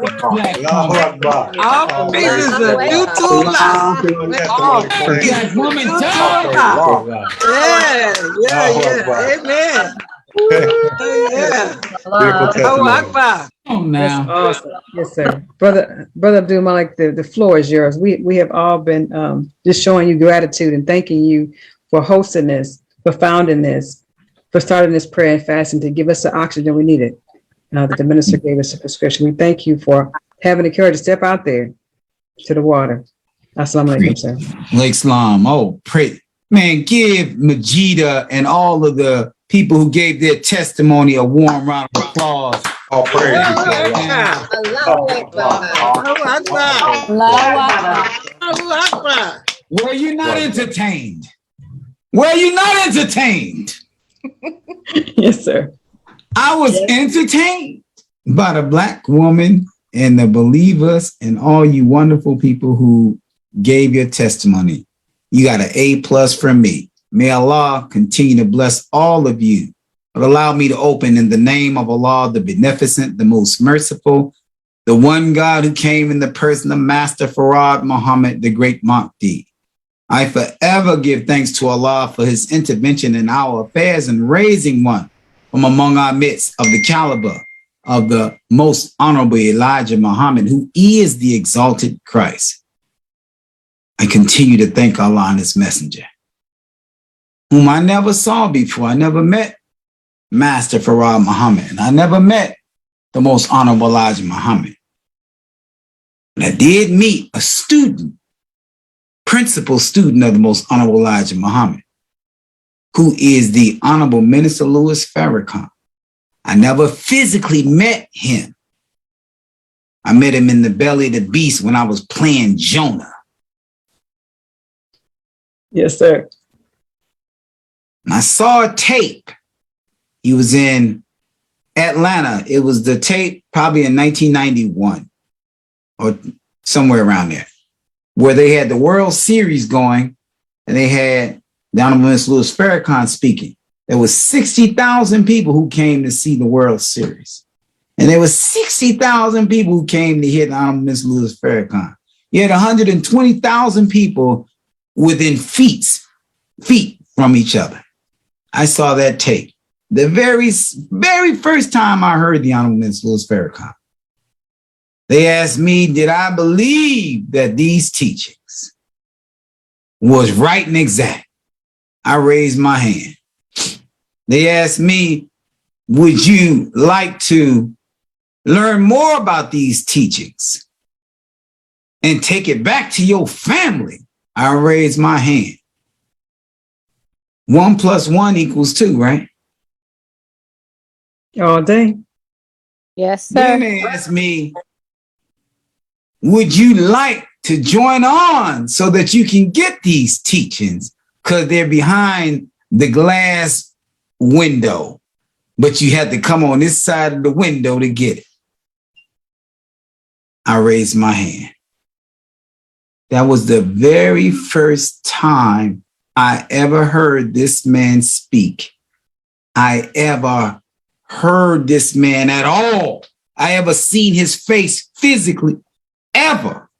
praises are due to Allah. Black woman, Yeah. Amen. Yeah. Oh, Akbar. Oh, now. That's awesome. Yes, sir. Brother Abdul Malik, the floor is yours. We have all been just showing you gratitude and thanking you for hosting this, for founding this, for starting this prayer and fasting to give us the oxygen we needed. That the minister gave us a prescription. We thank you for having the courage to step out there to the water. Assalamu alaikum, sir. Lake Islam. Oh, pray. Man, give Majida and all of the people who gave their testimony a warm round of applause. All praise. Allahu Akbar. Were you not entertained? Were you not entertained? Yes, sir. I was entertained by the Black woman and the believers and all you wonderful people who gave your testimony. You got an A+ from me. May Allah continue to bless all of you. But allow me to open in the name of Allah, the Beneficent, the Most Merciful, the one God who came in the person of Master Farad Muhammad, the great Mahdi. I forever give thanks to Allah for his intervention in our affairs and raising one from among our midst of the caliber of the most honorable Elijah Muhammad, who is the exalted Christ. I continue to thank Allah and his messenger, whom I never saw before. I never met Master Farad Muhammad, and I never met the most honorable Elijah Muhammad. But I did meet a student, principal student of the most honorable Elijah Muhammad, who is the Honorable Minister Louis Farrakhan. I never physically met him. I met him in the belly of the beast when I was playing Jonah. Yes, sir. And I saw a tape. He was in Atlanta. It was the tape probably in 1991 or somewhere around there, where they had the World Series going and they had the Honorable Minister Louis Farrakhan speaking. There was 60,000 people who came to see the World Series. And there was 60,000 people who came to hear the Honorable Minister Louis Farrakhan. You had 120,000 people within feet from each other. I saw that tape. The very first time I heard the Honorable Minister Louis Farrakhan, they asked me, did I believe that these teachings was right and exact? I raised my hand. They asked me, would you like to learn more about these teachings and take it back to your family? I raised my hand. 1 + 1 = 2, right? All day. Yes, sir. Then they asked me, would you like to join on so that you can get these teachings? Because they're behind the glass window, but you had to come on this side of the window to get it. I raised my hand. That was the very first time I ever heard this man speak. I ever heard this man at all. I ever seen his face physically, ever.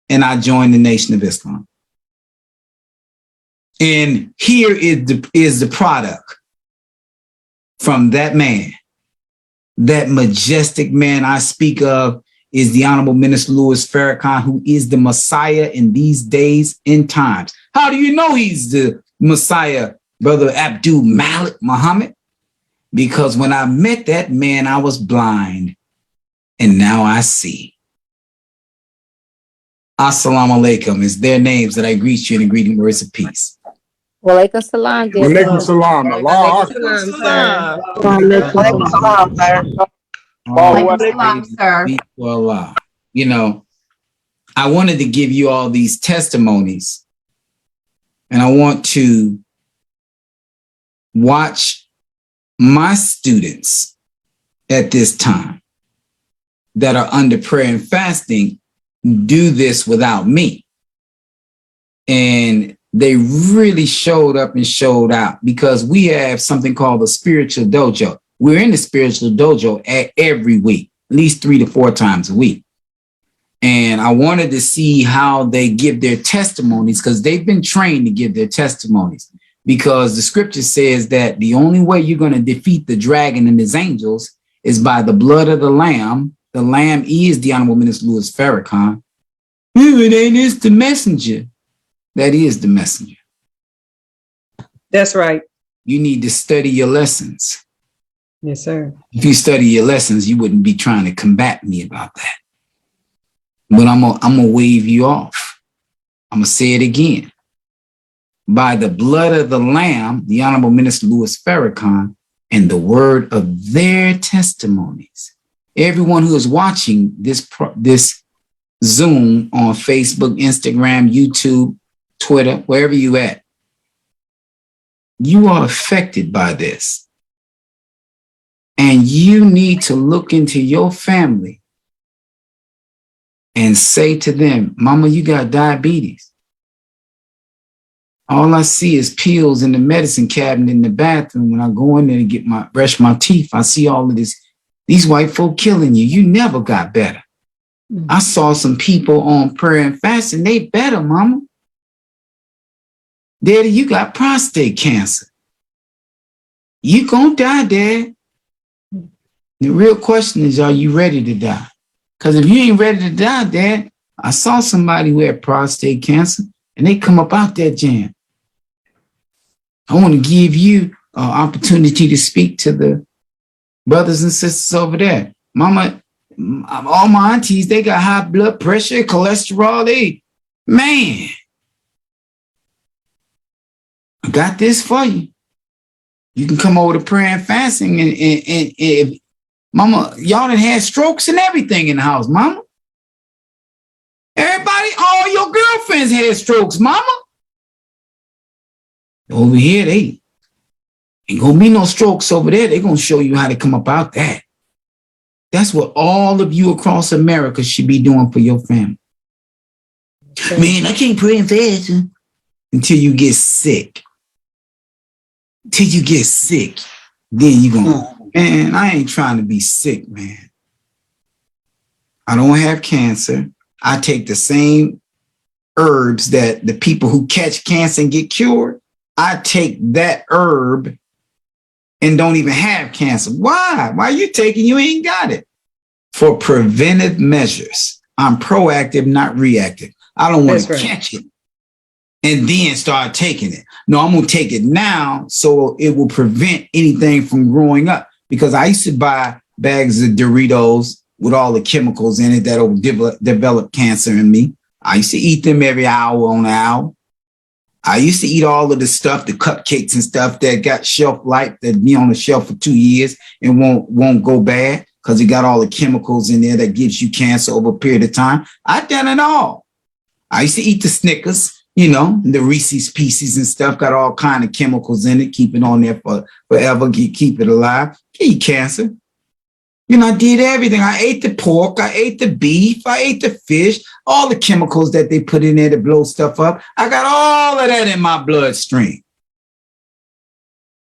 And I joined the Nation of Islam. And here is the product from that man. That majestic man I speak of is the Honorable Minister Louis Farrakhan, who is the Messiah in these days and times. How do you know he's the Messiah, Brother Abdul Malik Muhammad? Because when I met that man, I was blind, and now I see. Assalamu alaikum is their names that I greet you in the greeting words of peace. Walaikum salam, dear Walaikum sir. salam. Allah Walaikum salam, sir. Allahu salam, sir. Allah. You know, I wanted to give you all these testimonies, and I want to watch my students at this time that are under prayer and fasting do this without me. And they really showed up and showed out, because we have something called the spiritual dojo. We're in the spiritual dojo every week, at least 3 to 4 times a week. And I wanted to see how they give their testimonies, because they've been trained to give their testimonies, because the scripture says that the only way you're going to defeat the dragon and his angels is by the blood of the lamb. The lamb is the Honorable Minister Louis Farrakhan. It ain't is the messenger. That is the messenger. That's right. You need to study your lessons. Yes, sir. If you study your lessons, you wouldn't be trying to combat me about that. But I'm gonna wave you off. I'm gonna say it again. By the blood of the Lamb, the Honorable Minister Louis Farrakhan, and the word of their testimonies. Everyone who is watching this Zoom on Facebook, Instagram, YouTube, Twitter, wherever you at, you are affected by this. And you need to look into your family and say to them, Mama, you got diabetes. All I see is pills in the medicine cabinet in the bathroom. When I go in there to brush my teeth, I see all of this. These white folk killing you. You never got better. I saw some people on prayer and fasting. They better, Mama. Daddy, you got prostate cancer. You gonna die, Dad. The real question is, are you ready to die? Because if you ain't ready to die, Dad, I saw somebody who had prostate cancer and they come up out that jam. I want to give you an opportunity to speak to the brothers and sisters over there. Mama, all my aunties, they got high blood pressure, cholesterol. Man, I got this for you. You can come over to prayer and fasting and Mama, y'all done had strokes and everything in the house, Mama. Everybody, all your girlfriends had strokes, Mama. Over here, they ain't gonna be no strokes over there. They gonna show you how to come up out that. That's what all of you across America should be doing for your family. Okay. Man, I can't pray and fast until you get sick. Till you get sick, then you gonna, man, I ain't trying to be sick, man. I don't have cancer. I take the same herbs that the people who catch cancer and get cured. I take that herb and don't even have cancer. Why? Why are you taking? You ain't got it. For preventive measures. I'm proactive, not reactive. I don't want to catch it and then start taking it. No, I'm going to take it now so it will prevent anything from growing up. Because I used to buy bags of Doritos with all the chemicals in it that will develop cancer in me. I used to eat them every hour on an hour. I used to eat all of the stuff, the cupcakes and stuff that got shelf life, that be on the shelf for 2 years and won't go bad because it got all the chemicals in there that gives you cancer over a period of time. I've done it all. I used to eat the Snickers. You know, the Reese's Pieces and stuff got all kind of chemicals in it, keep it on there for forever, keep it alive, give you cancer. You know, I did everything. I ate the pork, I ate the beef, I ate the fish, all the chemicals that they put in there to blow stuff up. I got all of that in my bloodstream.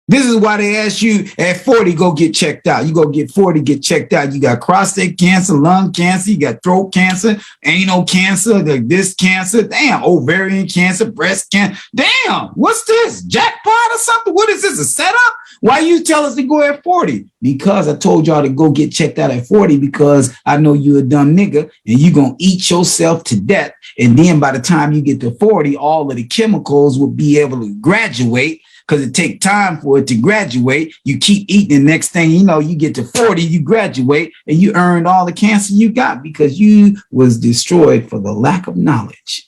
This is why they ask you at 40, go get checked out. You go get 40, get checked out. You got prostate cancer, lung cancer, you got throat cancer, anal cancer, this cancer, damn, ovarian cancer, breast cancer. Damn, what's this? Jackpot or something? What is this, a setup? Why you tell us to go at 40? Because I told y'all to go get checked out at 40 because I know you a dumb nigga and you going to eat yourself to death. And then by the time you get to 40, all of the chemicals will be able to graduate because it takes time for it to graduate. You keep eating, the next thing you know, you get to 40, you graduate, and you earned all the cancer you got because you was destroyed for the lack of knowledge.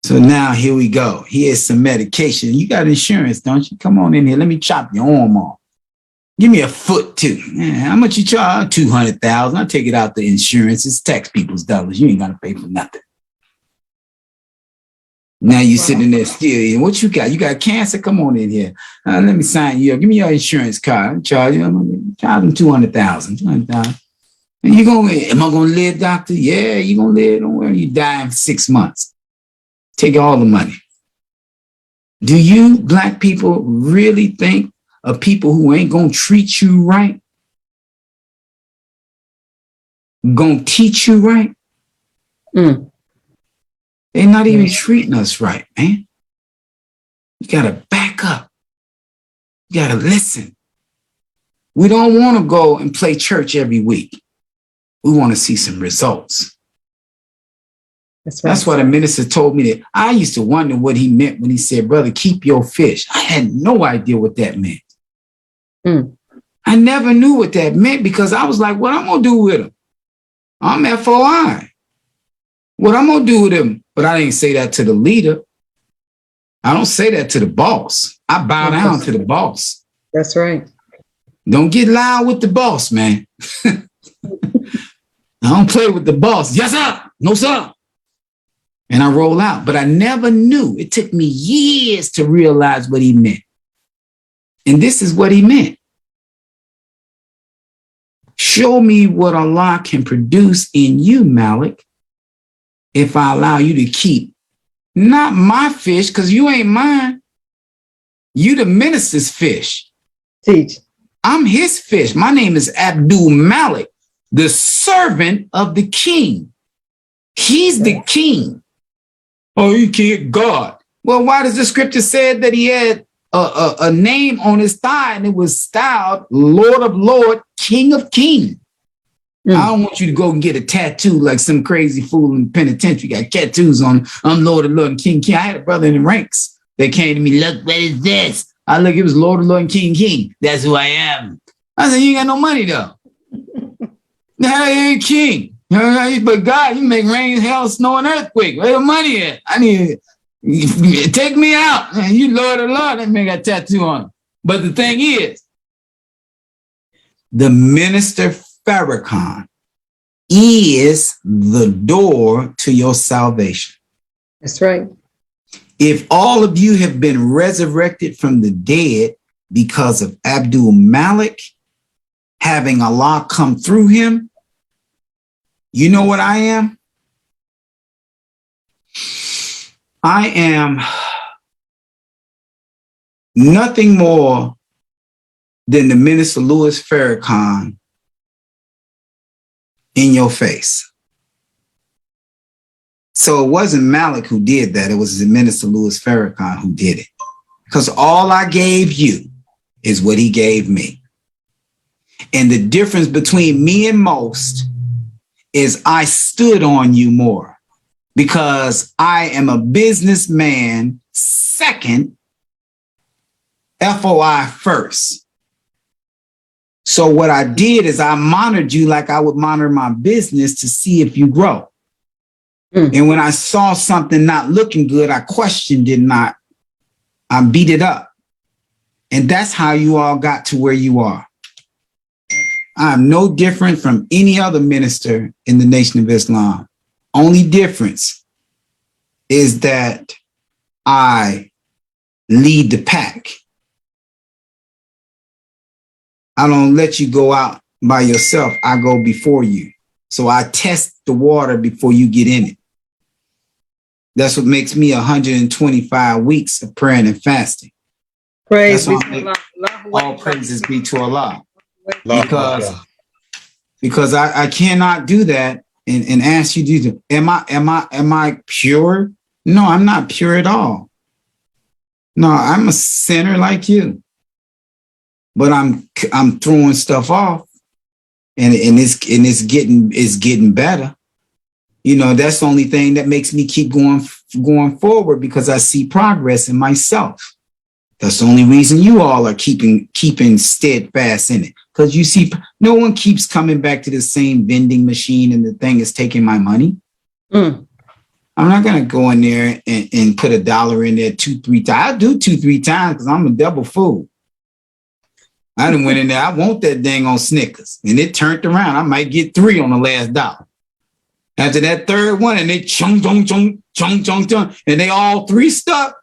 So now here we go. Here's some medication. You got insurance, don't you? Come on in here. Let me chop your arm off. Give me a foot too. How much you charge? $200,000. I'll take it out the insurance. It's tax people's dollars. You ain't got to pay for nothing. Now you sitting there still. What you got? You got cancer? Come on in here. Let me sign you up. Give me your insurance card. I'll charge you. Charge them $200,000. And you gonna? Am I gonna live, doctor? Yeah, you gonna live. Don't worry. You die in 6 months. Take all the money. Do you black people really think of people who ain't gonna treat you right? Gonna teach you right? They're not even treating us right, man. You gotta back up. You gotta listen. We don't want to go and play church every week. We want to see some results. That's why the minister told me that. I used to wonder what he meant when he said, brother, keep your fish. I had no idea what that meant. I never knew what that meant because I was like, what I'm going to do with him? I'm FOI. What I'm going to do with him? But I didn't say that to the leader. I don't say that to the boss. I bow down to the boss. That's right. Don't get loud with the boss, man. I don't play with the boss. Yes, sir. No, sir. And I roll out. But I never knew. It took me years to realize what he meant. And this is what he meant. Show me what Allah can produce in you, Malik, if I allow you to keep not my fish, because you ain't mine. You the minister's fish. Teach. I'm his fish. My name is Abdul Malik, the servant of the king. He's the king. Oh, you can't God. Well, why does the scripture say that he had a name on his thigh and it was styled Lord of Lord, King of King? I don't want you to go and get a tattoo like some crazy fool in the penitentiary. Got tattoos on. I'm Lord of Lord and King King. I had a brother in the ranks that came to me. Look, what is this? I look, it was Lord of Lord and King King. That's who I am. I said, you ain't got no money though. Now you ain't king. But God, you make rain, hell, snow, and earthquake. Where the money at? I need it. Take me out. Man, you Lord of Lord. That man got a tattoo on him. But the thing is, the minister Farrakhan is the door to your salvation. That's right. If all of you have been resurrected from the dead because of Abdul Malik, having Allah come through him, you know what I am? I am nothing more than the minister Louis Farrakhan in your face. So it wasn't Malik who did that. It was the minister Louis Farrakhan who did it. Because all I gave you is what he gave me. And the difference between me and most is I stood on you more because I am a businessman second, FOI first. So what I did is I monitored you like I would monitor my business to see if you grow. And when I saw something not looking good, I questioned it and I beat it up. And that's how you all got to where you are. I'm no different from any other minister in the Nation of Islam. Only difference is that I lead the pack. I don't let you go out by yourself. I go before you. So I test the water before you get in it. That's what makes me 125 weeks of praying and fasting. Praise be That's to all. Allah. All praises be to Allah. Allahu Akbar. Because I cannot do that and ask you to do that. Am I pure? No, I'm not pure at all. No, I'm a sinner like you. But I'm throwing stuff off, and it's getting better. You know, that's the only thing that makes me keep going forward, because I see progress in myself. That's the only reason you all are keeping steadfast in it. Because you see, no one keeps coming back to the same vending machine and the thing is taking my money. I'm not going to go in there and put $1 in there 2-3 times. I'll do 2-3 times because I'm a double fool. I done went in there. I want that dang on Snickers. And it turned around. I might get 3 on the last dollar. After that third one, and they chung, chung, chung, chung, chung, chung, and they all 3 stuck.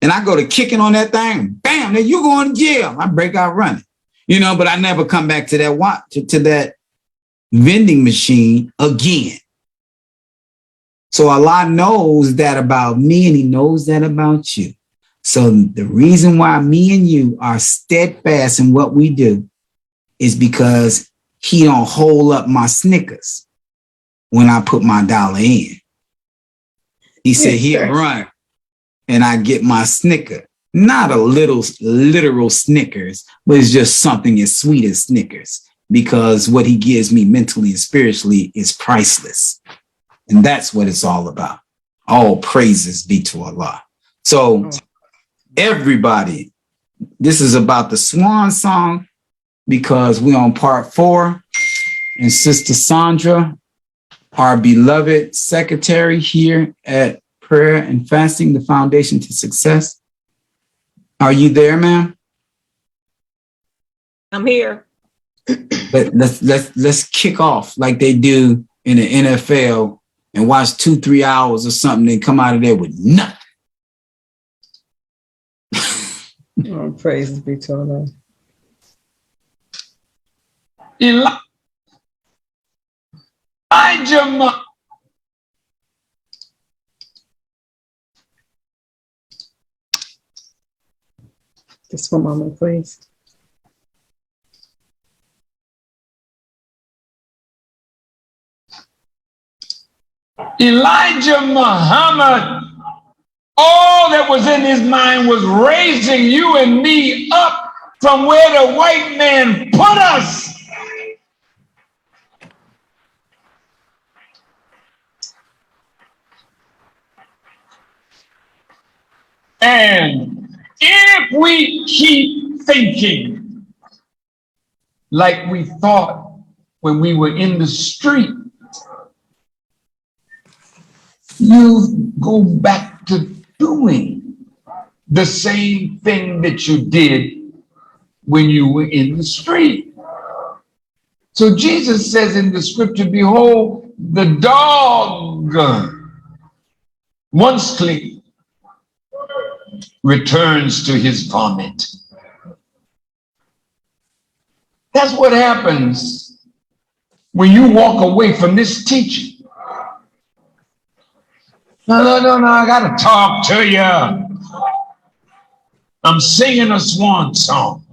And I go to kicking on that thing. Bam, then you going to jail. I break out running. You know, but I never come back to that to that vending machine again. So Allah knows that about me, and he knows that about you. So the reason why me and you are steadfast in what we do is because he don't hold up my Snickers when I put my $1 in. He said, here, run. And I get my Snicker. Not a literal Snickers, but it's just something as sweet as Snickers, because what he gives me mentally and spiritually is priceless. And that's what it's all about. All praises be to Allah. So everybody, this is about the swan song, because we're on part 4. And Sister Sandra, our beloved secretary here at Prayer and Fasting, the Foundation to Success. Are you there, ma'am? I'm here. Let's kick off like they do in the NFL and watch 2-3 hours or something and come out of there with nothing. Oh, praises be to Allah. Elijah. Just one moment, please. Elijah Muhammad, all that was in his mind was raising you and me up from where the white man put us. And if we keep thinking like we thought when we were in the street, you go back to doing the same thing that you did when you were in the street. So Jesus says in the scripture, behold, the dog, once clean, returns to his vomit. That's what happens when you walk away from this teaching. No, I gotta talk to you. I'm singing a swan song.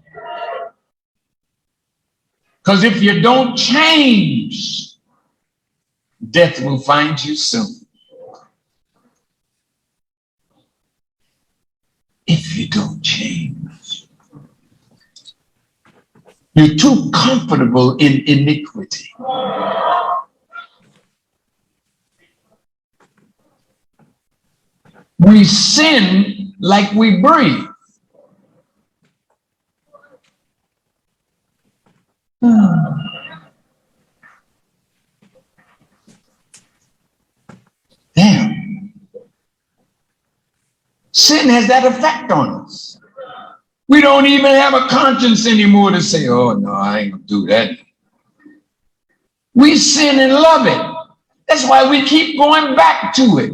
Because if you don't change, death will find you soon. If you don't change, you're too comfortable in iniquity. We sin like we breathe. Damn. Sin has that effect on us. We don't even have a conscience anymore to say, oh, no, I ain't gonna do that. We sin and love it. That's why we keep going back to it.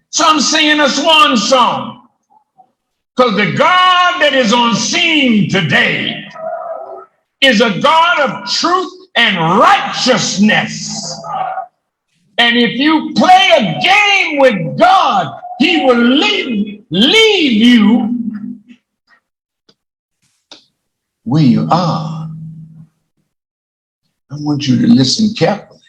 So I'm singing a swan song. Because the God that is on scene today is a God of truth and righteousness. And if you play a game with God, he will leave you where you are. I want you to listen carefully.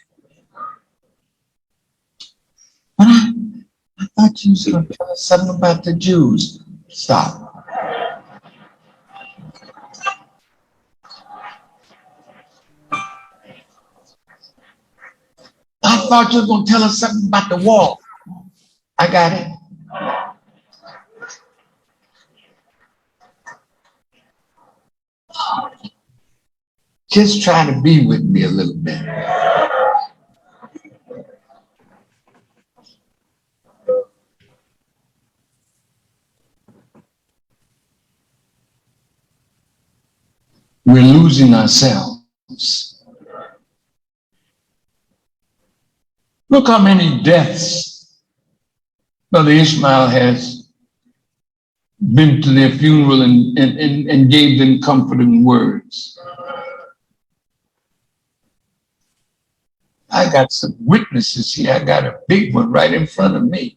But I thought you was going to tell us something about the Jews. Stop. I thought you were going to tell us something about the wall. I got it. Just try to be with me a little bit. We're losing ourselves. Look how many deaths Brother Ishmael has been to their funeral and gave them comforting words. I got some witnesses here. I got a big one right in front of me.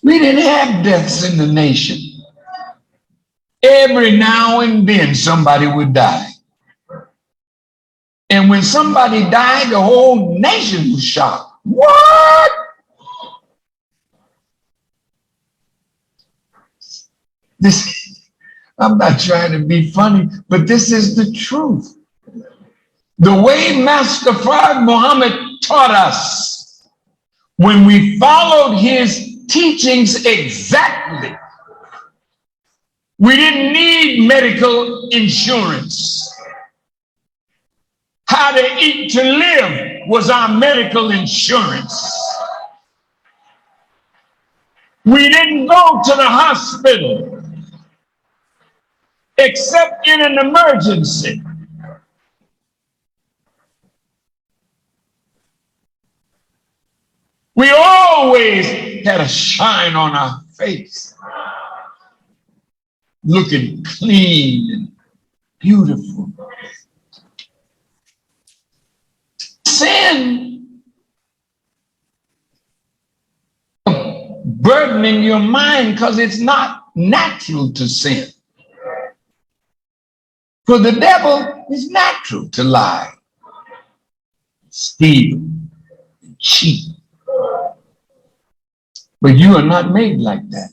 We didn't have deaths in the nation. Every now and then somebody would die. And when somebody died, the whole nation was shocked. What? I'm not trying to be funny, but this is the truth. The way Master Fard Muhammad taught us, when we followed his teachings exactly, we didn't need medical insurance. How to eat to live was our medical insurance. We didn't go to the hospital except in an emergency. We always had a shine on our face, looking clean and beautiful. Sin burdening your mind because it's not natural to sin. For the devil, it's natural to lie, steal, and cheat. But you are not made like that.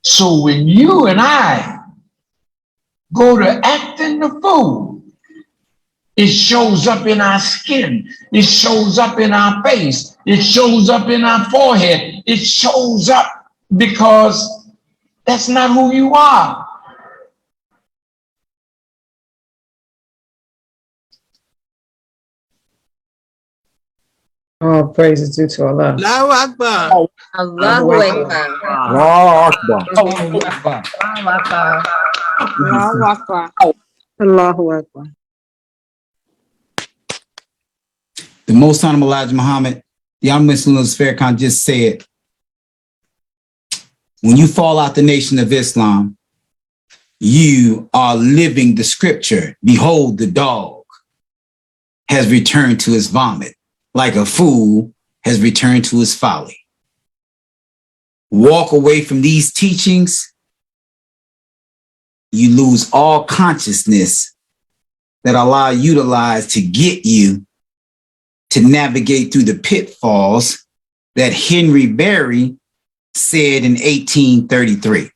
So when you and I go to acting the fool, it shows up in our skin. It shows up in our face. It shows up in our forehead. It shows up because that's not who you are. All praise is due to Allah. Allahu Akbar. Allahu Akbar. Allahu Akbar. Allahu Akbar. Allahu Akbar. The Most Honorable Elijah Muhammad, the Honorable Sulaiman Farrakhan just said, when you fall out the nation of Islam, you are living the scripture. Behold, the dog has returned to his vomit, like a fool has returned to his folly. Walk away from these teachings, you lose all consciousness that Allah utilized to get you to navigate through the pitfalls that Henry Berry said in 1833.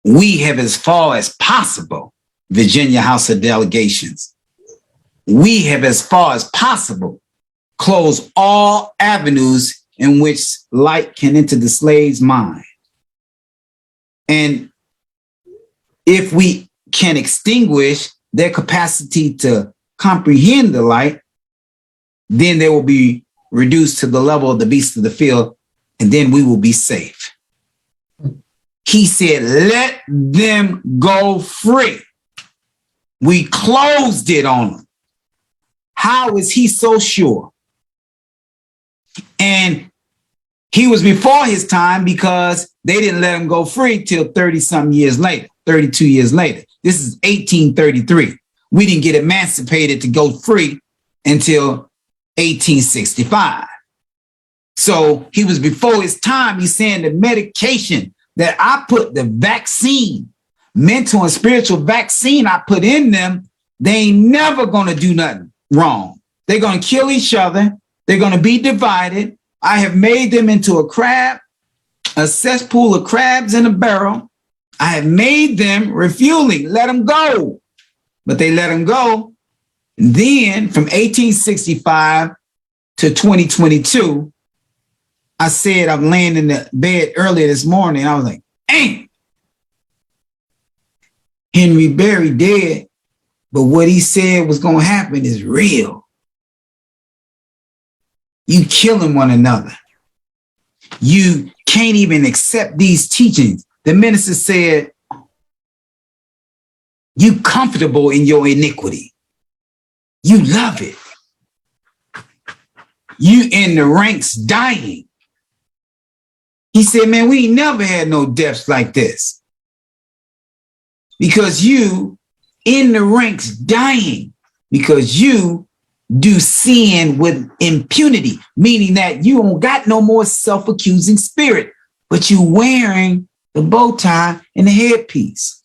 We have, as far as possible, Virginia House of Delegations, we have, as far as possible, closed all avenues in which light can enter the slave's mind. And if we can extinguish their capacity to comprehend the light, then they will be reduced to the level of the beasts of the field, and then we will be safe. He said, let them go free. We closed it on them. How is he so sure? And he was before his time because they didn't let him go free till 30-something years later, 32 years later. This is 1833. We didn't get emancipated to go free until 1865. So he was before his time. He's saying the medication that I put the vaccine, mental and spiritual vaccine I put in them, they ain't never going to do nothing wrong. They're going to kill each other. They're going to be divided. I have made them into a cesspool of crabs in a barrel. I have made them refueling, let them go. But they let them go. And then from 1865 to 2022, I said, I'm laying in the bed earlier this morning. I was like, dang, Henry Berry dead. But what he said was going to happen is real. You killing one another. You can't even accept these teachings. The minister said, you comfortable in your iniquity. You love it. You in the ranks dying. He said, man, we ain't never had no deaths like this. Because you in the ranks dying. Because you do sin with impunity, meaning that you don't got no more self-accusing spirit, but you wearing the bow tie and the headpiece.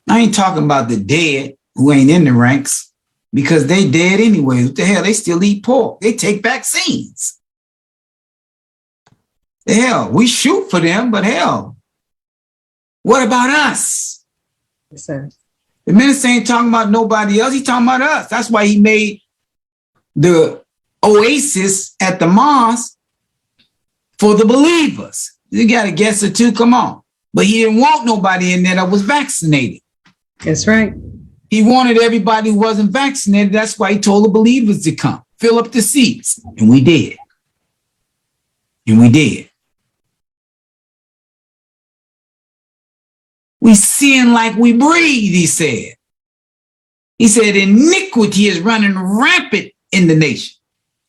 I ain't talking about the dead who ain't in the ranks because they dead anyway. What the hell? They still eat pork. They take vaccines. The hell, we shoot for them, but hell, what about us? Yes, sir. The minister ain't talking about nobody else. He's talking about us. That's why he made the oasis at the mosque for the believers. You got a guess or two, come on. But he didn't want nobody in there that was vaccinated. That's right. He wanted everybody who wasn't vaccinated. That's why he told the believers to come, fill up the seats. And we did. And we did. We sin like we breathe, he said. He said, iniquity is running rampant in the nation.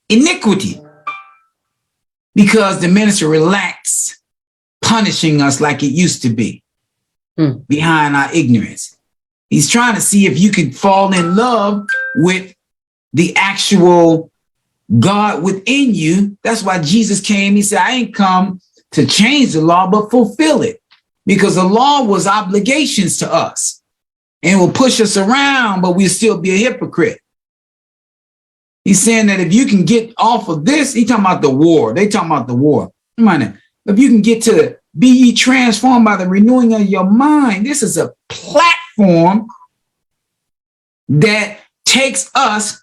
Iniquity. Because the minister relaxed, punishing us like it used to be behind our ignorance. He's trying to see if you could fall in love with the actual God within you. That's why Jesus came. He said, I ain't come to change the law, but fulfill it. Because the law was obligations to us and will push us around, but we'll still be a hypocrite. He's saying that if you can get off of this, he's talking about the war. They talking about the war. If you can get to be ye transformed by the renewing of your mind, this is a platform that takes us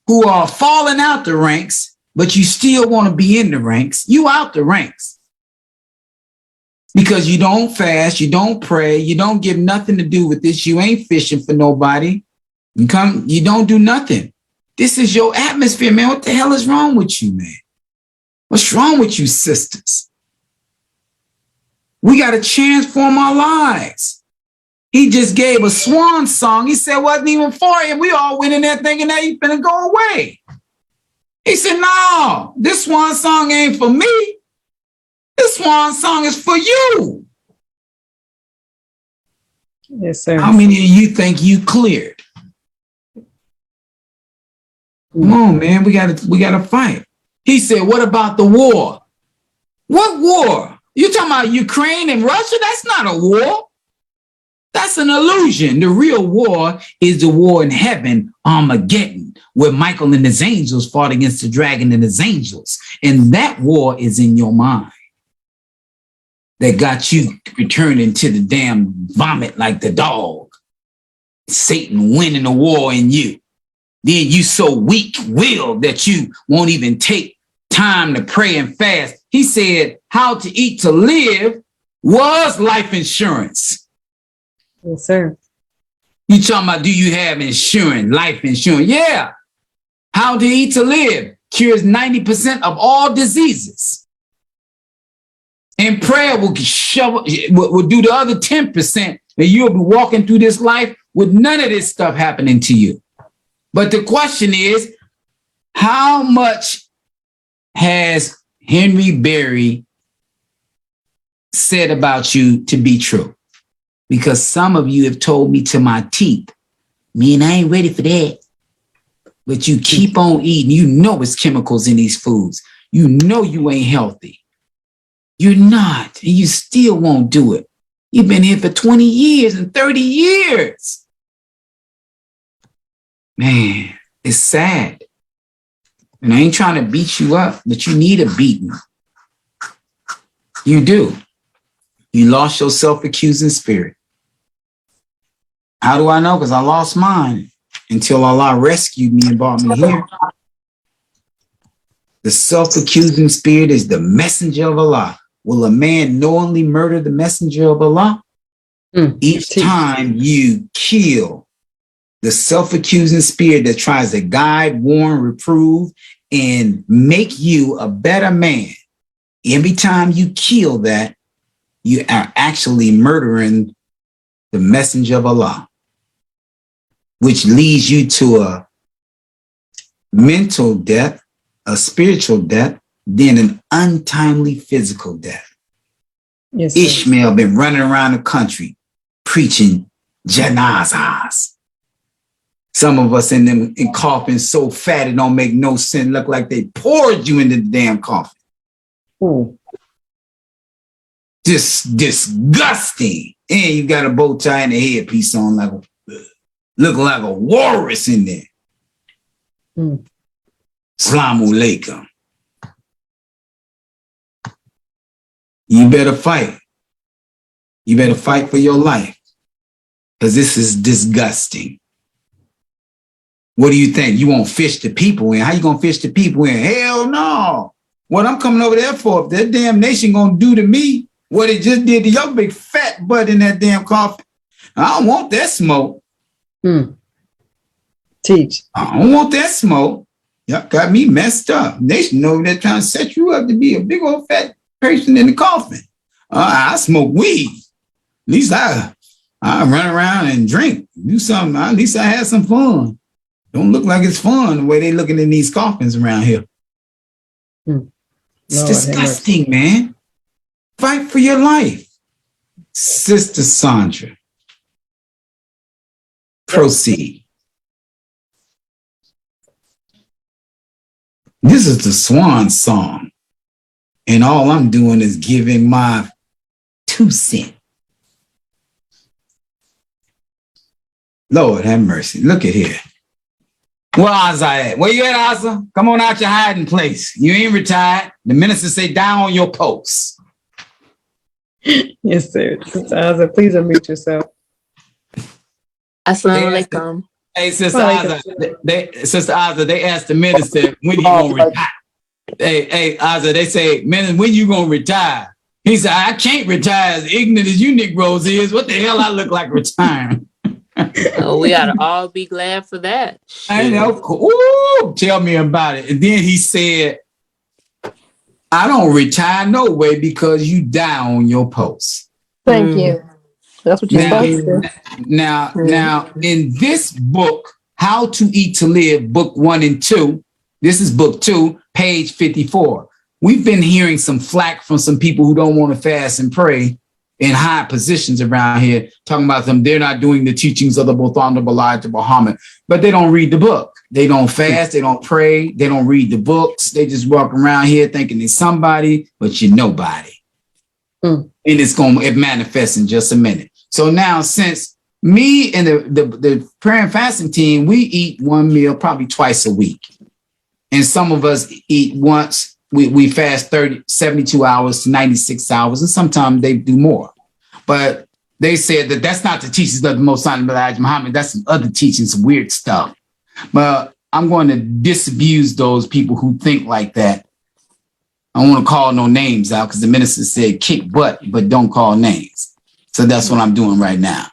who are falling out the ranks, but you still want to be in the ranks. You out the ranks. Because you don't fast, you don't pray, you don't give nothing to do with this. You ain't fishing for nobody. You don't do nothing. This is your atmosphere, man. What the hell is wrong with you, man? What's wrong with you, sisters? We got to transform our lives. He just gave a swan song. He said it wasn't even for him. We all went in there thinking that he's gonna go away. He said, no, this swan song ain't for me. This swan song is for you. Yes, sir. How many of you think you cleared? Come on, man. We gotta fight. He said, what about the war? What war? You talking about Ukraine and Russia? That's not a war. That's an illusion. The real war is the war in heaven, Armageddon, where Michael and his angels fought against the dragon and his angels. And that war is in your mind. That got you returning to the damn vomit like the dog. Satan winning the war in you. Then you so weak-willed that you won't even take time to pray and fast. He said, how to eat to live was life insurance. Yes, sir. You talking about, do you have insurance, life insurance? Yeah. How to eat to live cures 90% of all diseases. And prayer will do the other 10%, and you'll be walking through this life with none of this stuff happening to you. But the question is, how much has Henry Berry said about you to be true? Because some of you have told me to my teeth, man, I ain't ready for that. But you keep on eating. You know it's chemicals in these foods. You know you ain't healthy. You're not. And you still won't do it. You've been here for 20 years and 30 years. Man, it's sad. And I ain't trying to beat you up, but you need a beating. You do. You lost your self-accusing spirit. How do I know? Because I lost mine until Allah rescued me and brought me here. The self-accusing spirit is the messenger of Allah. Will a man knowingly murder the messenger of Allah? Each time you kill the self-accusing spirit that tries to guide, warn, reprove, and make you a better man, every time you kill that, you are actually murdering the messenger of Allah, which leads you to a mental death, a spiritual death, then an untimely physical death. Yes, Ishmael been running around the country preaching janazas. Some of us in them in coffins so fat it don't make no sense. Look like they poured you into the damn coffin. Ooh. Just disgusting. And you got a bow tie and a headpiece on, like looking like a walrus in there. Assalamu alaikum. You better fight. You better fight for your life. Because this is disgusting. What do you think? You won't fish the people in? How you gonna fish the people in? Hell no. What I'm coming over there for, if that damn nation gonna do to me what it just did to your big fat butt in that damn coffin, I don't want that smoke. Teach. I don't want that smoke. Y'all got me messed up. Nation over there trying to set you up to be a big old fat person in the coffin. I smoke weed. At least I run around and drink, do something. At least I had some fun. Don't look like it's fun the way they looking in these coffins around here. It's disgusting, man. Fight for your life. Sister Sandra, proceed. This is the swan song. And all I'm doing is giving my 2 cents. Lord have mercy. Look at here. Where Ozzy at? Where you at, Ozzy? Come on out your hiding place. You ain't retired. The minister say down on your post. Yes, sir. Sister Ozzy, please unmute yourself. Assalamu alaikum. Hey, Sister Ozzy, they asked the minister, when you gonna retire? Hey, Ozzy, they say, minister, when you gonna retire? He said, I can't retire as ignorant as you Negroes is. What the hell I look like retiring? Oh, we ought to all be glad for that. I know. Ooh, tell me about it. And then he said, I don't retire no way because you die on your post. Thank you. That's what you're supposed to do. Now, in this book, How to Eat to Live, book 1 and 2, this is book 2, page 54. We've been hearing some flack from some people who don't want to fast and pray in high positions around here, talking about them. They're not doing the teachings of the Honorable Elijah Muhammad, but they don't read the book. They don't fast. They don't pray. They don't read the books. They just walk around here thinking they're somebody, but you're nobody. And it manifests in just a minute. So now, since me and the prayer and fasting team, we eat one meal probably twice a week. And some of us eat once. We fast 72 hours to 96 hours, and sometimes they do more. But they said that that's not the teachings of the Most Honorable Elijah Muhammad. That's some other teachings, some weird stuff. But I'm going to disabuse those people who think like that. I don't want to call no names out because the minister said kick butt, but don't call names. So that's what I'm doing right now.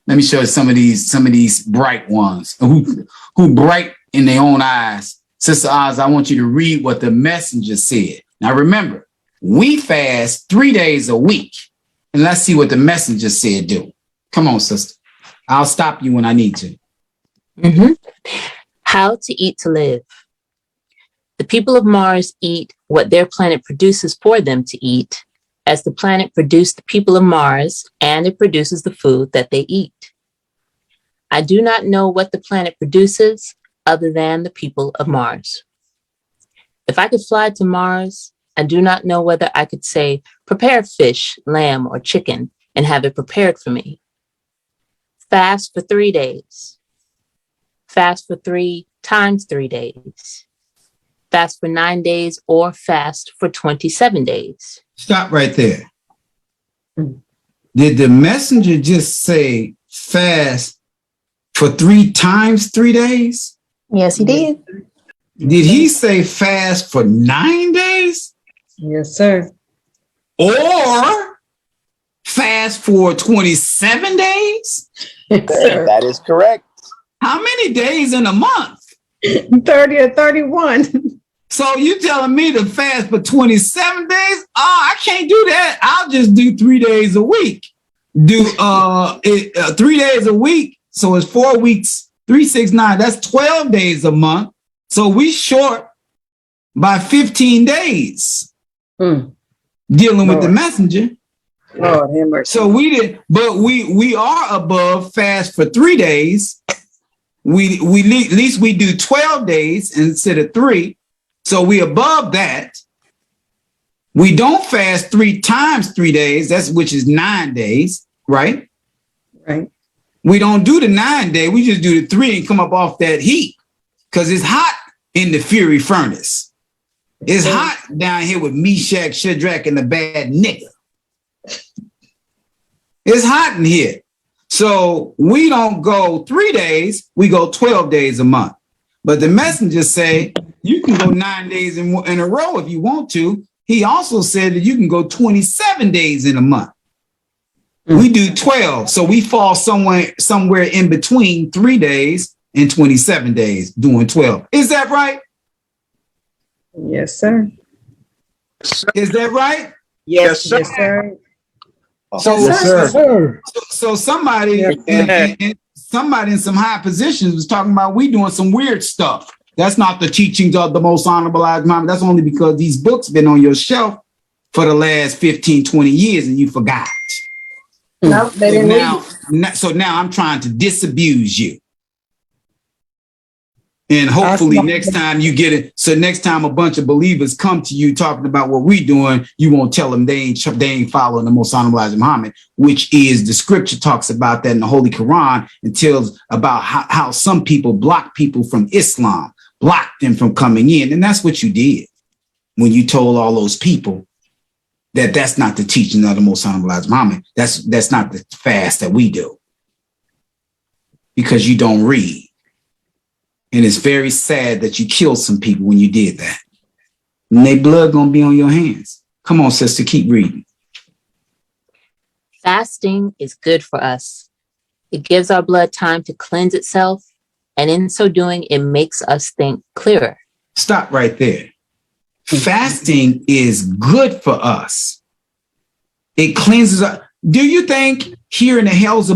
Let me show you some of these bright ones who bright in their own eyes. Sister Oz, I want you to read what the messenger said. Now remember, we fast 3 days a week. And let's see what the messenger said do. Come on, sister. I'll stop you when I need to. How to eat to live. The people of Mars eat what their planet produces for them to eat, as the planet produced the people of Mars, and it produces the food that they eat. I do not know what the planet produces other than the people of Mars. If I could fly to Mars, I do not know whether I could say, Prepare fish, lamb, or chicken and have it prepared for me. Fast for 3 days. Fast for 3 times 3 days. Fast for 9 days or fast for 27 days. Stop right there. Did the messenger just say fast for 3 times 3 days? Yes, he did. Did he say fast for 9 days? Yes, sir. Or fast for 27 days? That is correct. How many days in a month? 30 or 31. So you telling me to fast for 27 days? Oh, I can't do that. I'll just do 3 days a week. Do 3 days a week. So it's 4 weeks, 3, 6, 9. That's 12 days a month. So we short by 15 days dealing with the messenger. Lord have mercy. So we did, but we are above fast for 3 days. We at least we do 12 days instead of 3. So we above that. We don't fast 3 times 3 days, which is 9 days, right? Right. We don't do the 9 day, we just do the 3 and come up off that heat. Because it's hot in the fury furnace. It's hot down here with Meshach, Shadrach, and the bad nigga. It's hot in here. So we don't go 3 days, we go 12 days a month. But the messengers say you can go 9 days in a row if you want to. He also said that you can go 27 days in a month. We do 12. So we fall somewhere in between 3 days and 27 days doing 12. Is that right? Yes, sir. Is that right? Yes, sir. Yes, sir. So, Yes, sir. so somebody in some high positions was talking about we doing some weird stuff. That's not the teachings of the most honorable Elijah Muhammad. That's only because these books been on your shelf for the last 15, 20 years and you forgot. Nope, they didn't read. So now I'm trying to disabuse you. And hopefully next time you get it. So next time a bunch of believers come to you talking about what we're doing, you won't tell them they ain't following the most honorable Elijah Muhammad, which is the scripture talks about that in the Holy Quran and tells about how some people block people from Islam, block them from coming in. And that's what you did when you told all those people that that's not the teaching of the most honorable Elijah Muhammad. That's not the fast that we do because you don't read. And it's very sad that you killed some people when you did that. And their blood gonna be on your hands. Come on, sister, keep reading. Fasting is good for us. It gives our blood time to cleanse itself, and in so doing, it makes us think clearer. Stop right there. Fasting is good for us. It cleanses us. Do you think here in the hells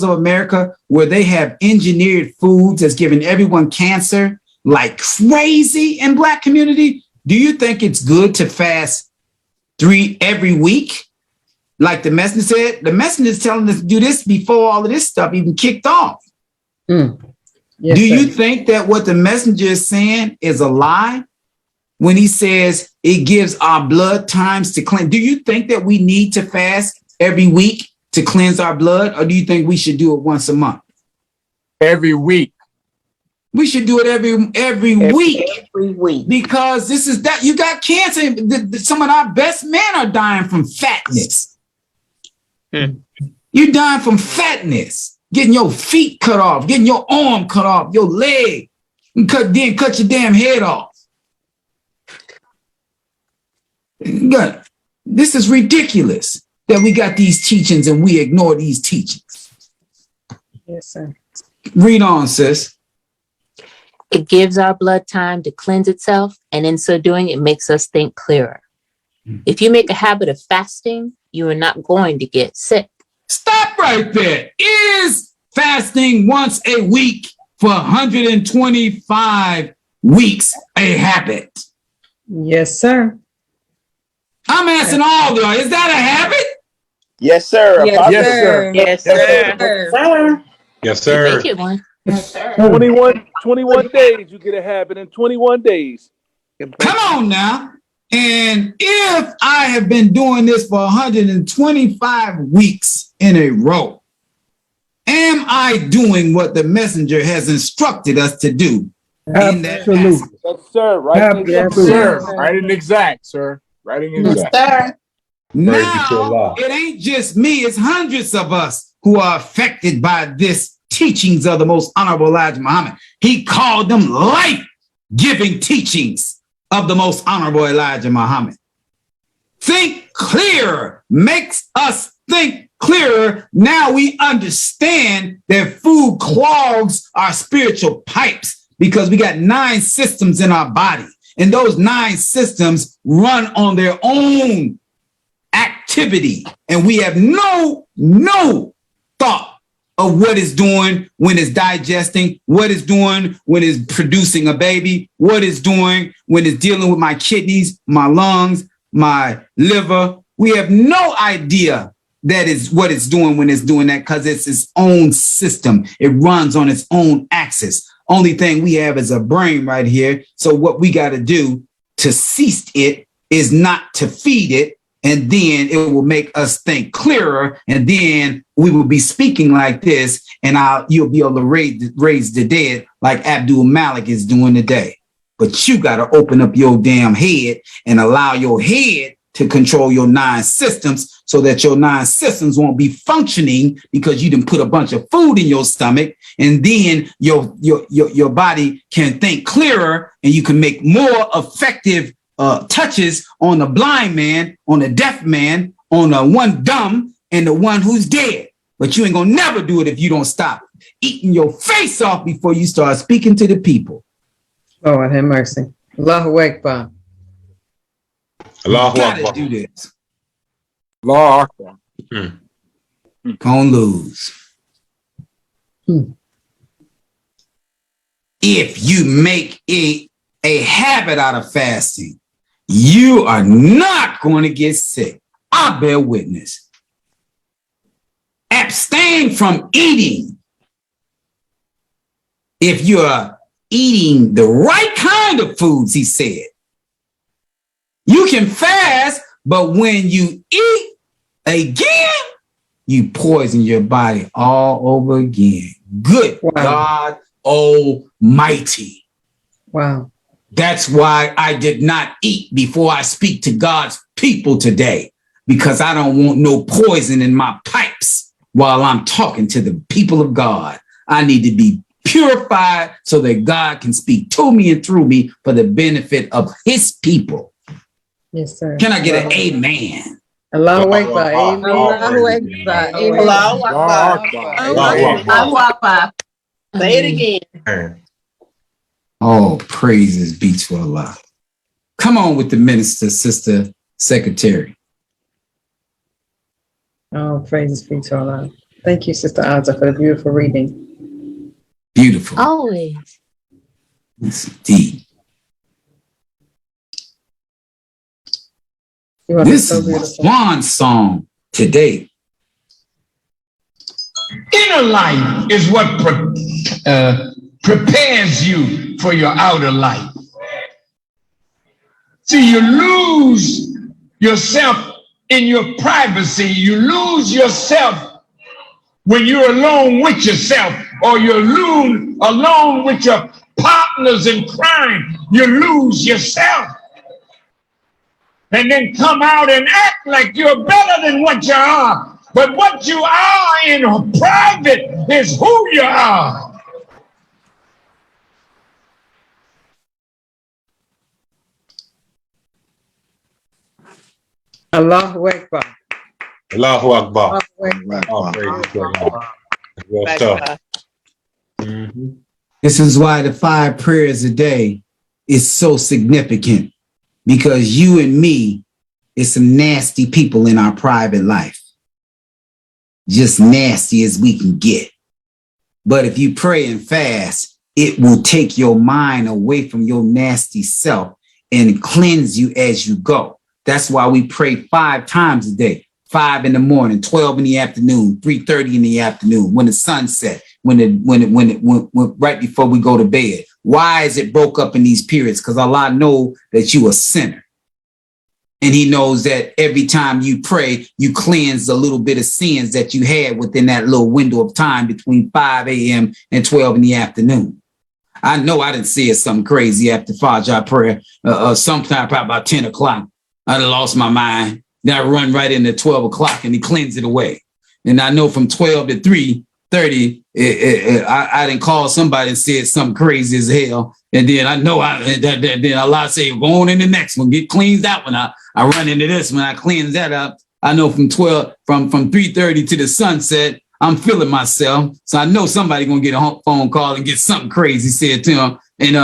of America, where they have engineered foods that's giving everyone cancer like crazy in Black community, do you think it's good to fast 3 every week? Like the messenger said, the messenger is telling us to do this before all of this stuff even kicked off. Yes, do you think that what the messenger is saying is a lie? When he says it gives our blood times to cleanse, do you think that we need to fast every week to cleanse our blood, or do you think we should do it once a month? Every week. We should do it every week. Every week. Because this is that you got cancer. Some of our best men are dying from fatness. You're dying from fatness, getting your feet cut off, getting your arm cut off, your leg, and then cut your damn head off. God, this is ridiculous that we got these teachings and we ignore these teachings. Yes, sir. Read on, sis. It gives our blood time to cleanse itself, and in so doing, it makes us think clearer. If you make a habit of fasting, you are not going to get sick. Stop right there. Is fasting once a week for 125 weeks a habit? Yes, sir. I'm asking all of y'all, is that a habit? Yes, sir. Yes, Yes, sir. Yes, sir. Yes, sir. Make it one. 21 days, you get a habit in 21 days. Come on now. And if I have been doing this for 125 weeks in a row, am I doing what the messenger has instructed us to do? Absolutely. Yes, sir. Right. Yes, sir. Right and exact, sir. Right and exact. Now, it ain't just me, it's hundreds of us who are affected by this teachings of the most honorable Elijah Muhammad. He called them life-giving teachings of the most honorable Elijah Muhammad. Think clearer makes us think clearer. Now we understand that food clogs our spiritual pipes because we got 9 systems in our body, and those 9 systems run on their own activity, and we have no thought of what it's doing when it's digesting, what it's doing when it's producing a baby, what it's doing when it's dealing with my kidneys, my lungs, my liver. We have no idea that is what it's doing when it's doing that, because it's its own system. It runs on its own axis. Only thing we have is a brain right here. So what we got to do to cease it is not to feed it, and then it will make us think clearer, and then we will be speaking like this, and you'll be able to raise the dead like Abdul Malik is doing today. But you got to open up your damn head and allow your head to control your 9 systems, so that your 9 systems won't be functioning because you didn't put a bunch of food in your stomach, and then your body can think clearer, and you can make more effective touches on the blind man, on the deaf man, on the one dumb, and the one who's dead. But you ain't gonna never do it if you don't stop eating your face off before you start speaking to the people. Lord have mercy. Allahu Akbar. Allahu Akbar. Do this. Allahu Akbar. Gonna lose. If you make a habit out of fasting, you are not going to get sick. I bear witness. Abstain from eating. If you're eating the right kind of foods, he said. You can fast, but when you eat again, you poison your body all over again. Good God Almighty. Wow. That's why I did not eat before I speak to God's people today, because I don't want no poison in my pipes while I'm talking to the people of God. I need to be purified so that God can speak to me and through me for the benefit of his people. Yes, sir. Can I get an amen? Allahu Akbar. Amen. Allahu Akbar. Allahu Akbar. Allahu Akbar. Say it again. Oh, praises be to Allah. Come on with the minister, Sister Secretary. Oh, praises be to Allah. Thank you, Sister Azza, for the beautiful reading. Beautiful. Always. Yes, indeed. This is my swan song today. Inner life is what prepares you for your outer life. See, you lose yourself in your privacy. You lose yourself when you're alone with yourself, or you're alone with your partners in crime. You lose yourself. And then come out and act like you're better than what you are. But what you are in private is who you are. Allahu Akbar. Allahu Akbar. This is why the 5 prayers a day is so significant, because you and me is some nasty people in our private life. Just nasty as we can get. But if you pray and fast, it will take your mind away from your nasty self and cleanse you as you go. That's why we pray 5 times a day. 5 in the morning, 12 in the afternoon, 3:30 in the afternoon, when the sun set, when right before we go to bed. Why is it broke up in these periods? Because Allah knows that you a sinner. And he knows that every time you pray, you cleanse a little bit of sins that you had within that little window of time between 5 a.m. and 12 in the afternoon. I know I didn't say something crazy after Fajr prayer. Sometime probably about 10 o'clock. I done lost my mind. Then I run right into 12 o'clock and he cleans it away. And I know from 12 to 3:30, I didn't call somebody and said something crazy as hell. And then I know then Allah say, go on in the next one, get cleansed out. When I run into this one, I cleanse that up. I know from 3:30 to the sunset, I'm feeling myself. So I know somebody gonna get a phone call and get something crazy said to him. And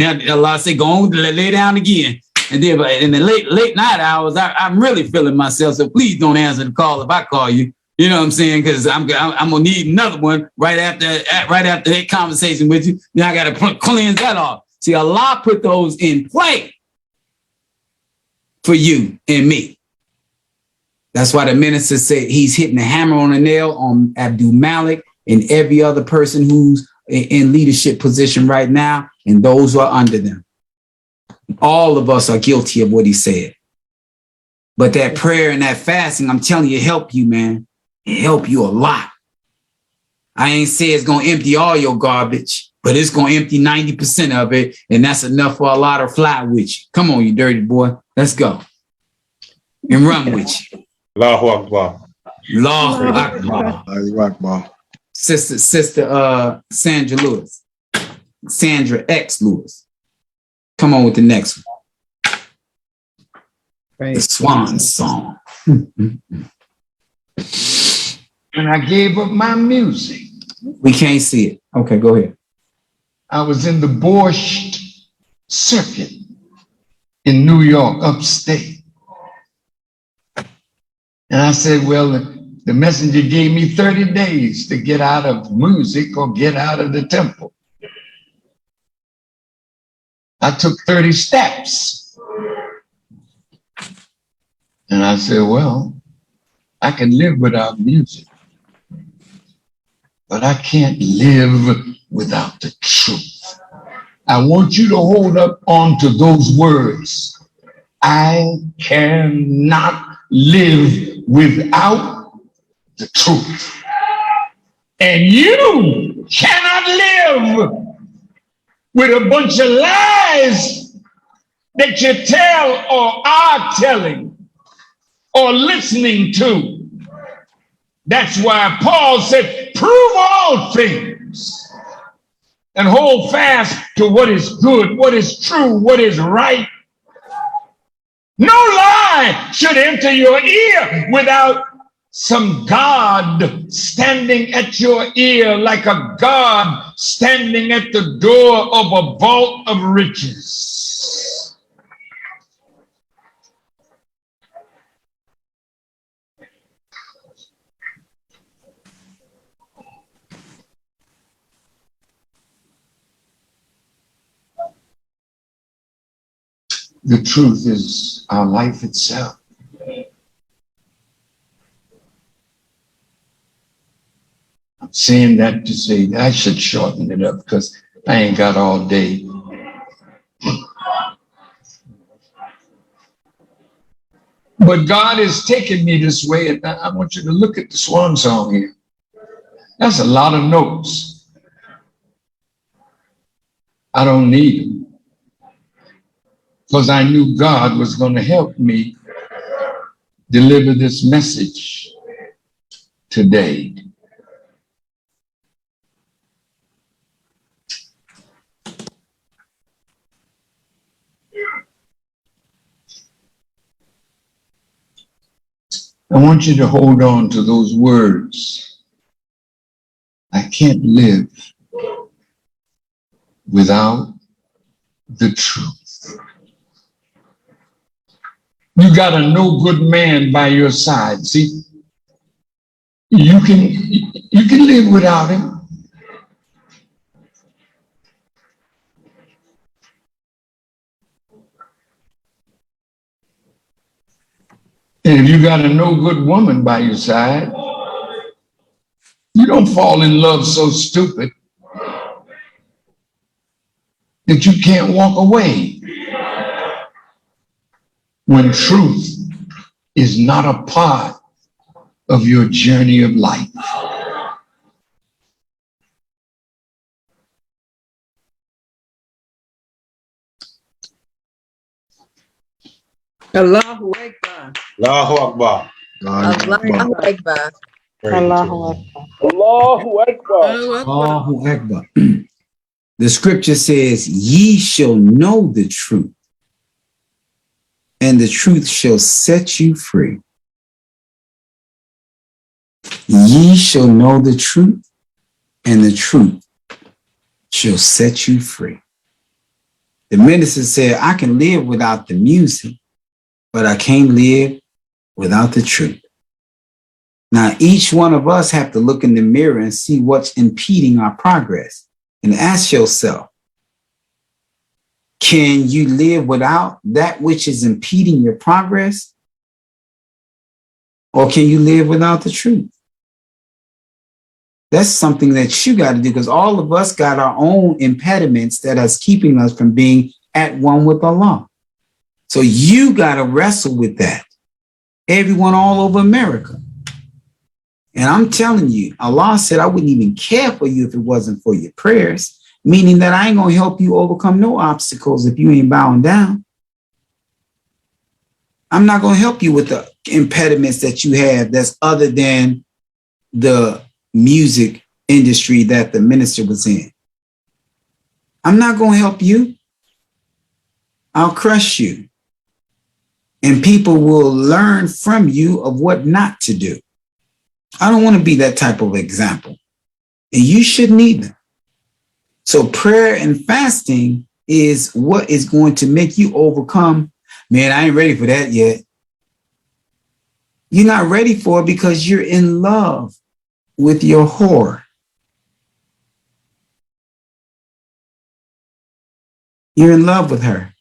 then Allah say, go on, lay down again. And then in the late night hours, I'm really feeling myself. So please don't answer the call if I call you. You know what I'm saying? Because I'm gonna need another one right after that conversation with you. Then I gotta cleanse that off. See, Allah put those in play for you and me. That's why the minister said he's hitting the hammer on the nail on Abdul Malik and every other person who's in leadership position right now and those who are under them. All of us are guilty of what he said. But that prayer and that fasting, I'm telling you, help you, man. It help you a lot. I ain't say it's going to empty all your garbage, but it's going to empty 90% of it. And that's enough for a lot to fly with you. Come on, you dirty boy. Let's go. And run with you. Allahu Akbar. Allahu Akbar. Allahu Akbar. Sister Sandra Lewis. Sandra X Lewis. Come on with the next one. The Swan Song. When I gave up my music. We can't see it. Okay, go ahead. I was in the Borscht Circuit in New York, upstate. And I said, well, the messenger gave me 30 days to get out of music or get out of the temple. I took 30 steps. And I said, well, I can live without music, but I can't live without the truth. I want you to hold up onto those words. I cannot live without the truth. And you cannot live with a bunch of lies that you tell or are telling or listening to. That's why Paul said, prove all things and hold fast to what is good, what is true, what is right. No lie should enter your ear without some God standing at your ear like a God standing at the door of a vault of riches. The truth is our life itself. I'm saying that to say that I should shorten it up because I ain't got all day. But God is taking me this way, and I want you to look at the swan song here. That's a lot of notes. I don't need them. Because I knew God was going to help me deliver this message today. I want you to hold on to those words. I can't live without the truth. You got a no good man by your side. See, you can live without him. And if you got a no good woman by your side, you don't fall in love so stupid that you can't walk away. when truth is not a part of your journey of life. Allahu Akbar. Allahu Akbar. Allahu Akbar. Allahu Akbar. Allahu Akbar. Allahu Akbar. The scripture says, ye shall know the truth, and the truth shall set you free. Ye shall know the truth, and the truth shall set you free. The minister said, I can live without the music, but I can't live without the truth. Now, each one of us have to look in the mirror and see what's impeding our progress and ask yourself, can you live without that which is impeding your progress? Or can you live without the truth? That's something that you got to do, because all of us got our own impediments that is keeping us from being at one with Allah. So you got to wrestle with that. Everyone all over America. And I'm telling you, Allah said I wouldn't even care for you if it wasn't for your prayers, meaning that I ain't going to help you overcome no obstacles if you ain't bowing down. I'm not going to help you with the impediments that you have that's other than the music industry that the minister was in. I'm not going to help you. I'll crush you. And people will learn from you of what not to do. I don't want to be that type of example. And you shouldn't either. So prayer and fasting is what is going to make you overcome. Man, I ain't ready for that yet. You're not ready for it because you're in love with your whore. You're in love with her.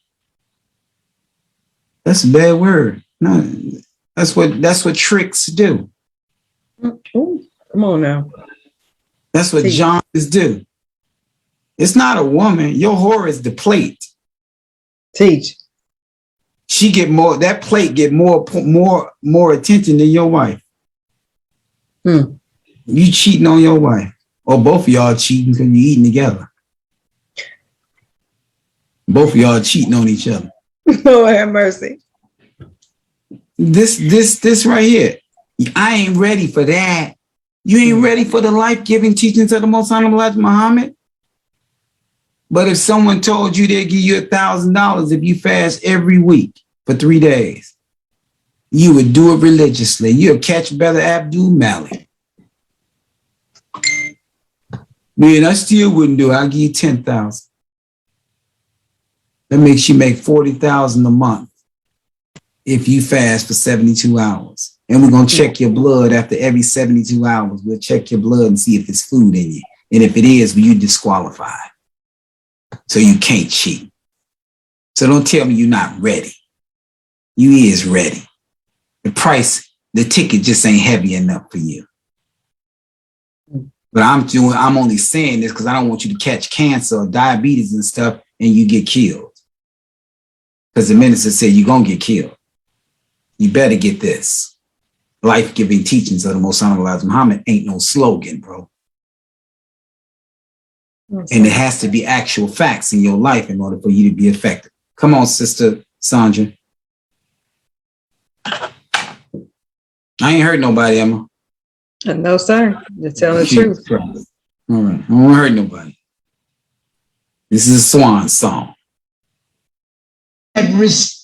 That's a bad word. No, that's what tricks do. Ooh, come on now. That's what Johns do. It's not a woman. Your whore is the plate. Teach. She get more. That plate get more attention than your wife. You cheating on your wife, or both of y'all cheating because you eating together. Both of y'all cheating on each other. Lord have mercy. This right here. I ain't ready for that. You ain't ready for the life-giving teachings of the Most Honorable Elijah Muhammad. But if someone told you they'd give you $1,000 if you fast every week for 3 days, you would do it religiously. You'll catch Brother Abdul Malik. Man, I still wouldn't do it. I'll give you $10,000. That makes you make $40,000 a month if you fast for 72 hours. And we're going to check your blood after every 72 hours. We'll check your blood and see if there's food in you. And if it is, well, you're disqualified. So you can't cheat. So don't tell me you're not ready. You is ready. The price, the ticket just ain't heavy enough for you. But I'm only saying this because I don't want you to catch cancer or diabetes and stuff and you get killed. Because the minister said you're going to get killed. You better get this. Life-giving teachings of the Most Honorable Elijah Muhammad ain't no slogan, bro. And it has to be actual facts in your life in order for you to be effective. Come on, Sister Sandra. I ain't hurt nobody, Emma. No, sir. You're telling the truth. All right. I don't hurt nobody. This is a swan song. Had received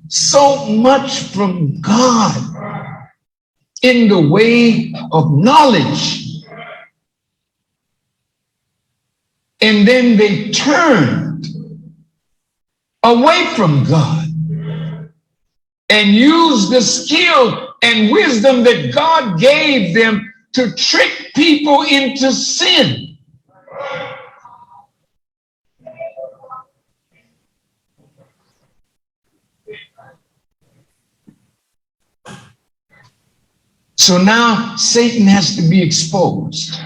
so much from God in the way of knowledge. And then they turned away from God and used the skill and wisdom that God gave them to trick people into sin. So now Satan has to be exposed.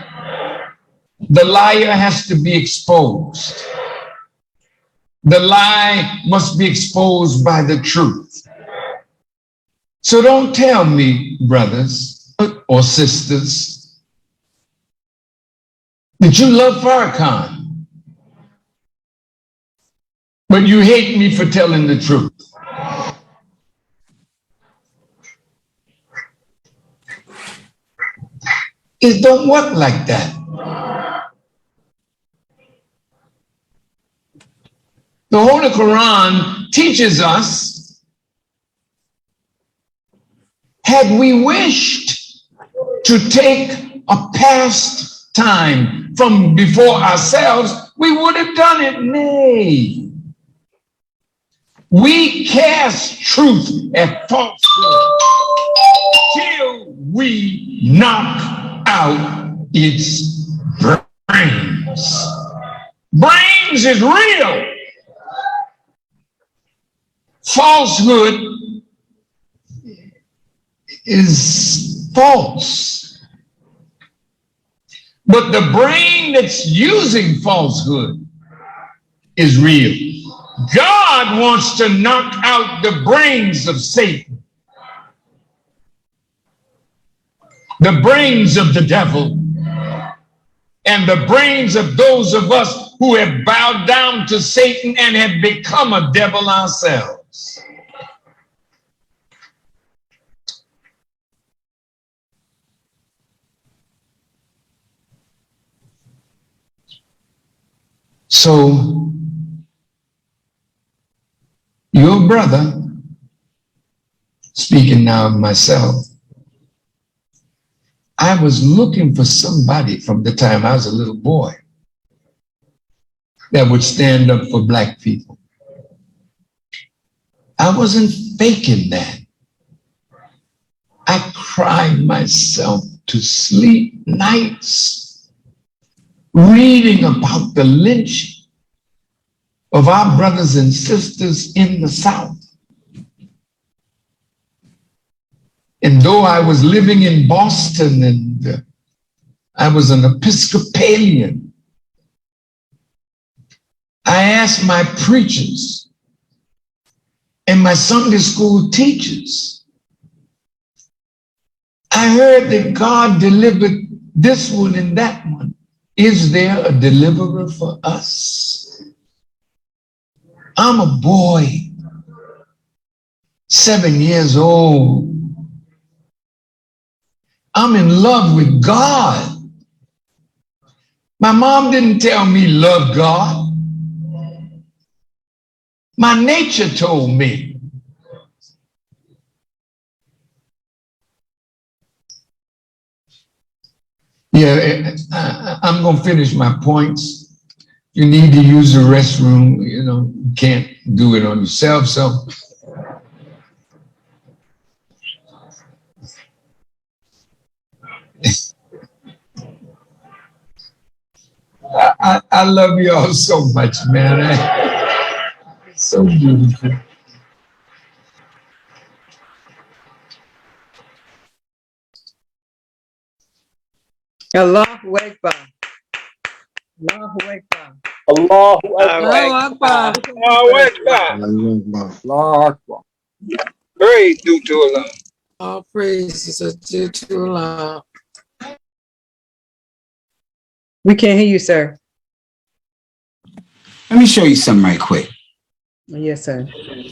The liar has to be exposed. the lie must be exposed by the truth. So don't tell me, brothers or sisters, that you love Farrakhan, but you hate me for telling the truth. It don't work like that. The Holy Quran teaches us, had we wished to take a past time from before ourselves, we would have done it. Nay. We cast truth at falsehood till we knock out its brains. Brains is real. Falsehood is false. But the brain that's using falsehood is real. God wants to knock out the brains of Satan, the brains of the devil, and the brains of those of us who have bowed down to Satan and have become a devil ourselves. So, your brother, speaking now of myself, I was looking for somebody from the time I was a little boy that would stand up for black people. I wasn't faking that. I cried myself to sleep nights reading about the lynching of our brothers and sisters in the South. And though I was living in Boston and I was an Episcopalian, I asked my preachers and my Sunday school teachers, I heard that God delivered this one and that one. Is there a deliverer for us? I'm a boy, 7 years old. I'm in love with God. My mom didn't tell me love God. My nature told me. Yeah, I'm going to finish my points. You need to use the restroom, you can't do it on yourself. So I love you all so much, man. It's so beautiful. Allahu Akbar. Allahu Akbar. Allahu Akbar. Allahu Akbar. Allahu Akbar. Praise due to Allah. All praises are due to Allah. We can't hear you, sir. Let me show you something right quick. Yes, sir.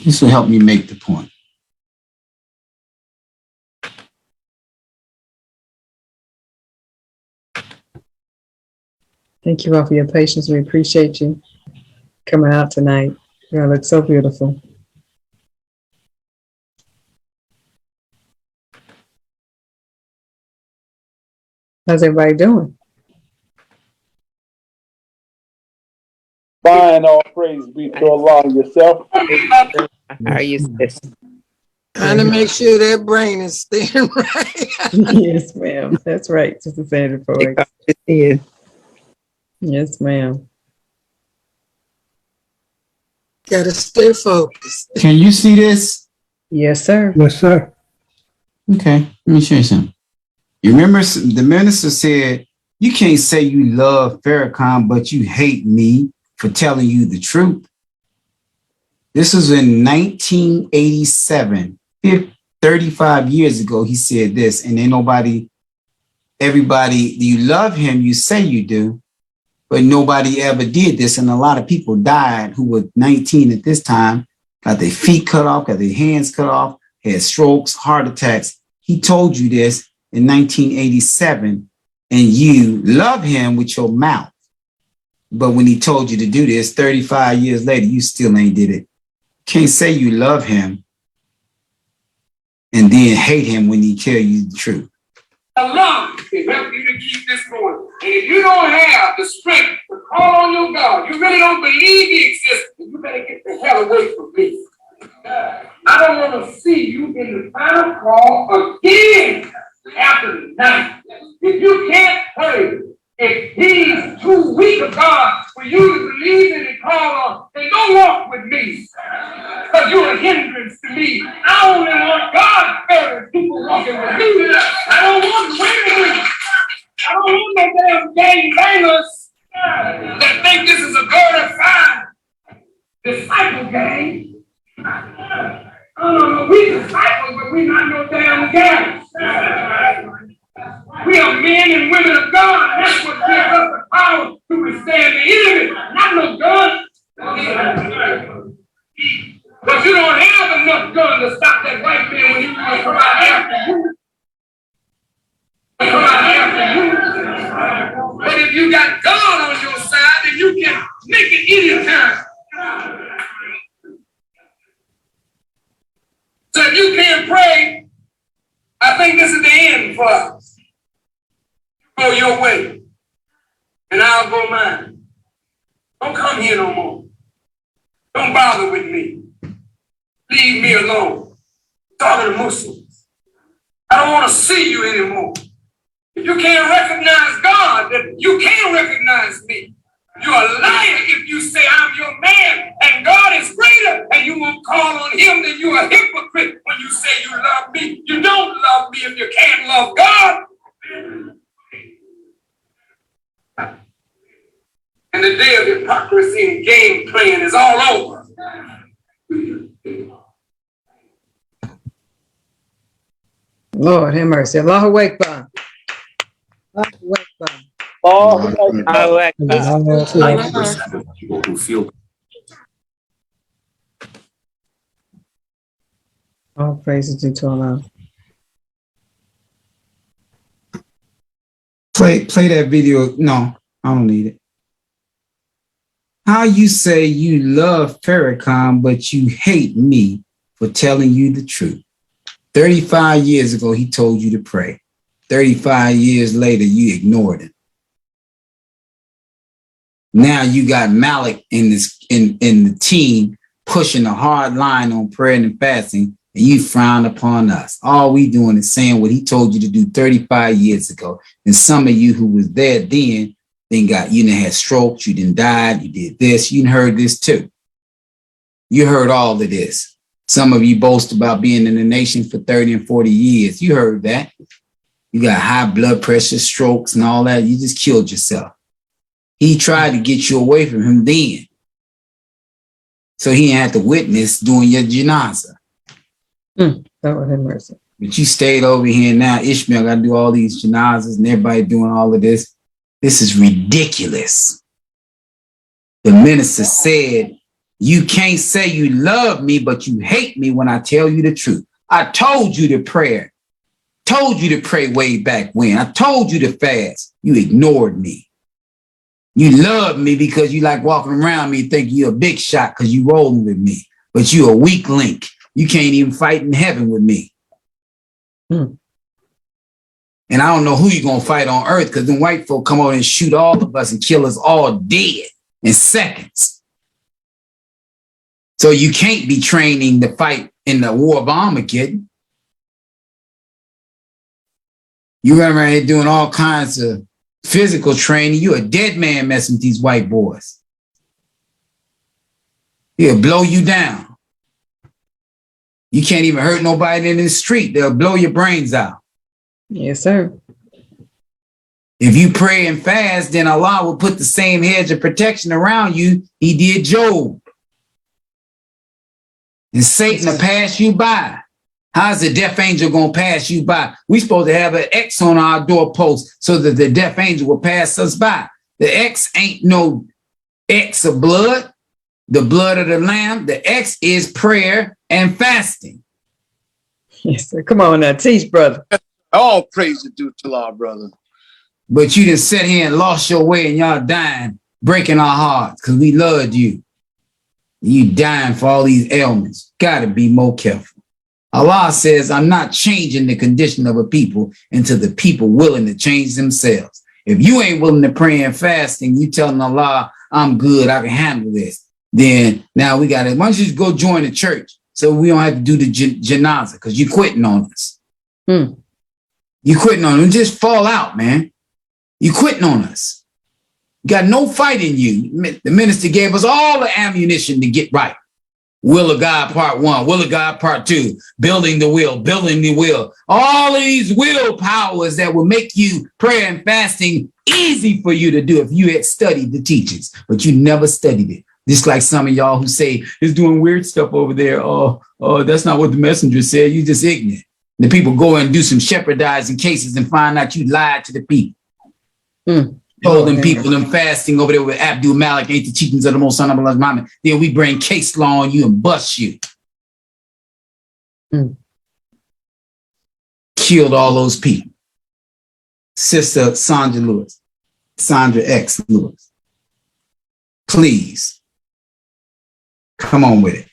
This will help me make the point. Thank you all for your patience. We appreciate you coming out tonight. You all look so beautiful. How's everybody doing? Fine, all praise be to Allah and yourself. How are you, sis? Trying to make sure that brain is staying right. Yes, ma'am. That's right. Just to say it for us. Yes, ma'am. Gotta stay focused. Can you see this? Yes, sir. Yes, sir. Okay, let me show you something. You remember the minister said, you can't say you love Farrakhan, but you hate me for telling you the truth. This was in 1987, 35 years ago. He said this, and ain't nobody, everybody, you love him, you say you do, but nobody ever did this. And a lot of people died who were 19 at this time, got their feet cut off, got their hands cut off, had strokes, heart attacks. He told you this in 1987, and you love him with your mouth. But when he told you to do this 35 years later, you still ain't did it. Can't say you love him and then hate him when he tell you the truth. Allah can help you to keep this going. And if you don't have the strength to call on your God, you really don't believe he exists, you better get the hell away from me. I don't want to see you in the final call again after the night. If you can't pray, if he's too weak of God for you to believe in and call on, then don't walk with me. Because you're a hindrance to me. I only want God-fearing people walking with me. I don't want women. I don't want no damn gangbangers that think this is a glorified disciple gang. Oh, we disciples, but we not no damn gangs. We are men and women of God. That's what gives us the power to withstand the enemy, not no gun. But you don't have enough gun to stop that white man when he want to come out after you. But if you got God on your side, then you can make it anytime. So if you can't pray, I think this is the end for us. Go your way, and I'll go mine. Don't come here no more. Don't bother with me. Leave me alone. Talking to Muslims. I don't want to see you anymore. If you can't recognize God, then you can't recognize me. You're a liar if you say I'm your man and God is greater and you won't call on him, then you're a hypocrite when you say you love me. You don't love me if you can't love God. And the day of hypocrisy and game playing is all over. Lord have mercy. Allahu Akbar. Allahu Akbar. People who feel. All praises due to Allah. Play that video. No, I don't need it. How you say you love Farrakhan, but you hate me for telling you the truth. 35 years ago, he told you to pray. 35 years later, you ignored him. Now you got Malik in the team pushing a hard line on prayer and fasting, and you frown upon us. All we doing is saying what he told you to do 35 years ago. And some of you who was there then you had strokes, you done died, you did this, you heard this too. You heard all of this. Some of you boast about being in the nation for 30 and 40 years. You heard that. You got high blood pressure, strokes, and all that. You just killed yourself. He tried to get you away from him then. So he didn't have to witness doing your janazah. That was him mercy. But you stayed over here now. Ishmael got to do all these janazahs and everybody doing all of this. This is ridiculous. The minister said, you can't say you love me, but you hate me when I tell you the truth. I told you to pray. Told you to pray way back when. I told you to fast. You ignored me. You love me because you like walking around me thinking you're a big shot because you rolling with me. But you're a weak link. You can't even fight in heaven with me. And I don't know who you're going to fight on earth because them white folk come over and shoot all of us and kill us all dead in seconds. So you can't be training to fight in the war of Armageddon. You run around here doing all kinds of physical training. You're a dead man messing with these white boys. He'll blow you down. You can't even hurt nobody in the street. They'll blow your brains out. Yes, sir. If you pray and fast, then Allah will put the same hedge of protection around you He did Job. And Satan will pass you by. How's the death angel going to pass you by? We supposed to have an X on our doorpost so that the death angel will pass us by. The X ain't no X of blood, the blood of the Lamb. The X is prayer and fasting. Yes, sir. Come on now, teach, brother. All praise is due to our brother. But you done sat here and lost your way and y'all dying, breaking our hearts because we loved you. You dying for all these ailments. Got to be more careful. Allah says, I'm not changing the condition of a people until the people willing to change themselves. If you ain't willing to pray and fasting, you telling Allah, I'm good, I can handle this. Then now we got to, why don't you just go join the church so we don't have to do the janazah because you quitting on us. You quitting on us. Just fall out, man. You quitting on us. You got no fight in you. The minister gave us all the ammunition to get right. Will of God, part 1. Will of God, part 2. Building the will, building the will. All of these will powers that will make you prayer and fasting easy for you to do if you had studied the teachings, but you never studied it. Just like some of y'all who say it's doing weird stuff over there. Oh, that's not what the messenger said. You just ignorant. The people go and do some shepherdizing cases and find out you lied to the people. Told them people them fasting over there with Abdul Malik ain't the teachings of the most son of Allah Muhammad. Then we bring case law on you and bust you. Killed all those people. Sister Sandra Lewis, Sandra X Lewis. Please, come on with it.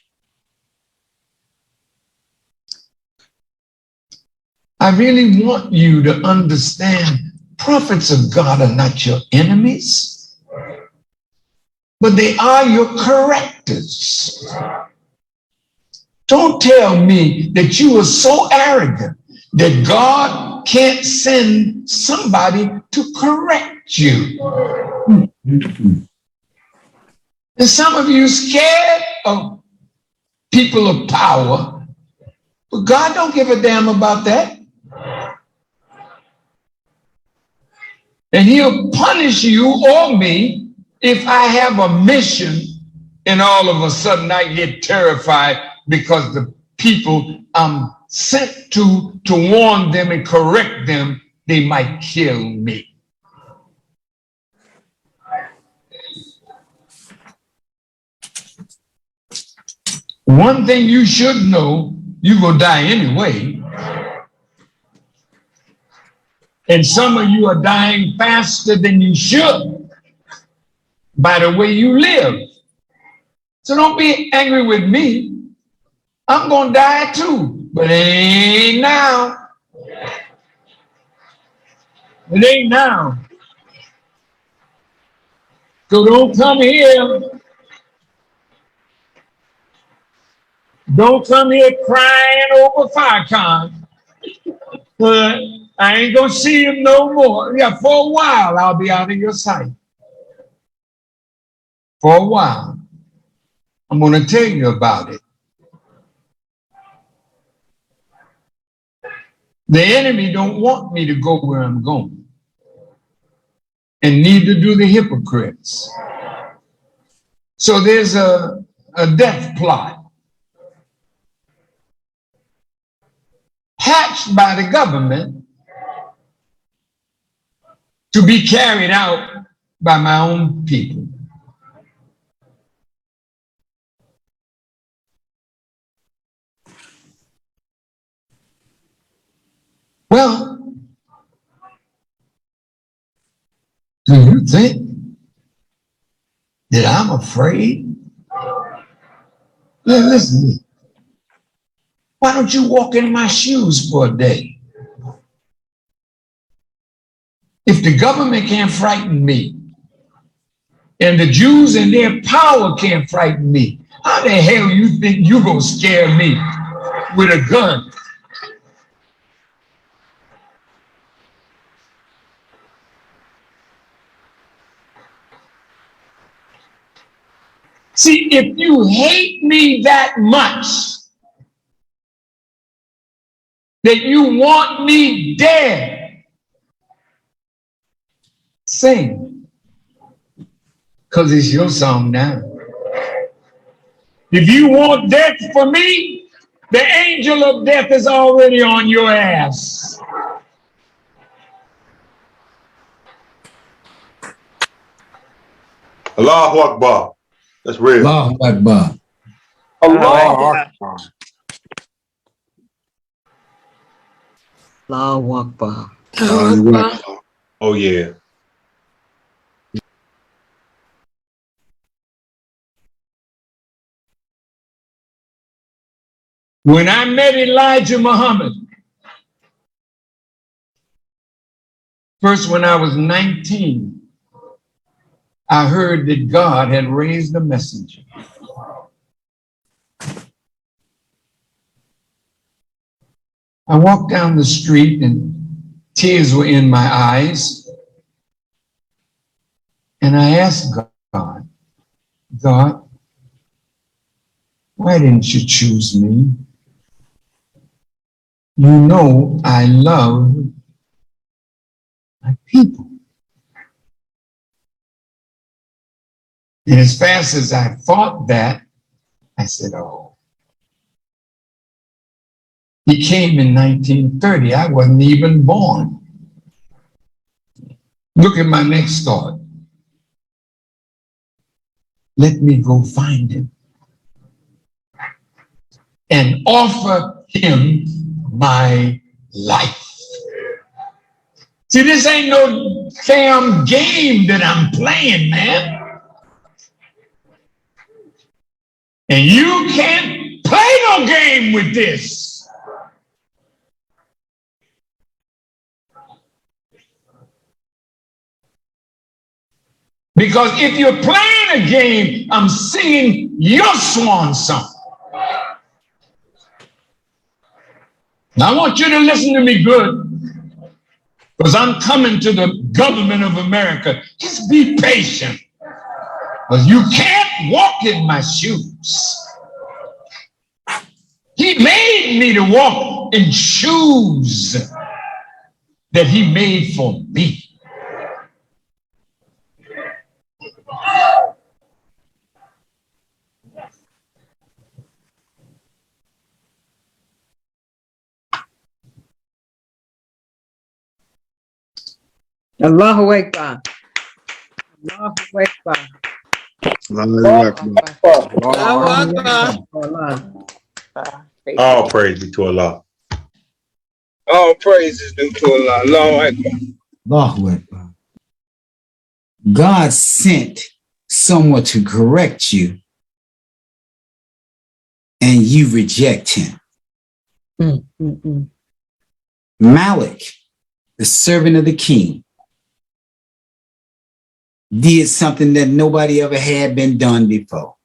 I really want you to understand prophets of God are not your enemies, but they are your correctors. Don't tell me that you are so arrogant that God can't send somebody to correct you. And some of you scared of people of power, but God don't give a damn about that. And he'll punish you or me if I have a mission and all of a sudden I get terrified because the people I'm sent to warn them and correct them, they might kill me. One thing you should know, you're going to die anyway. And some of you are dying faster than you should by the way you live. So don't be angry with me. I'm going to die too, but it ain't now. It ain't now. So don't come here. Don't come here crying over Farcon. I ain't going to see him no more. Yeah, for a while, I'll be out of your sight. For a while. I'm going to tell you about it. The enemy don't want me to go where I'm going. And neither do the hypocrites. So there's a death plot hatched by the government to be carried out by my own people. Well, do you think that I'm afraid? Listen to me. Why don't you walk in my shoes for a day? If the government can't frighten me, and the Jews and their power can't frighten me, how the hell you think you're going to scare me with a gun? See, if you hate me that much, that you want me dead, sing. Because it's your song now. If you want death for me, the angel of death is already on your ass. Allahu Akbar. That's real. Allahu Akbar. Allah. Allahu Akbar. Oh yeah. When I met Elijah Muhammad, first when I was 19, I heard that God had raised a messenger. I walked down the street and tears were in my eyes. And I asked God, why didn't you choose me? You know I love my people. And as fast as I thought that, I said, oh. He came in 1930. I wasn't even born. Look at my next thought. Let me go find him and offer him my life. See, this ain't no damn game that I'm playing, man. And you can't play no game with this. Because if you're playing a game, I'm singing your swan song. Now I want you to listen to me good, because I'm coming to the government of America. Just be patient, because you can't walk in my shoes. He made me to walk in shoes that he made for me. Allahu Akbar. Allahu Akbar. Allahu Akbar. All praise be to Allah. All praises due to Allah. Allahu Akbar. Allahu Akbar. God sent someone to correct you, and you reject him. Malik, the servant of the king, did something that nobody ever had been done before.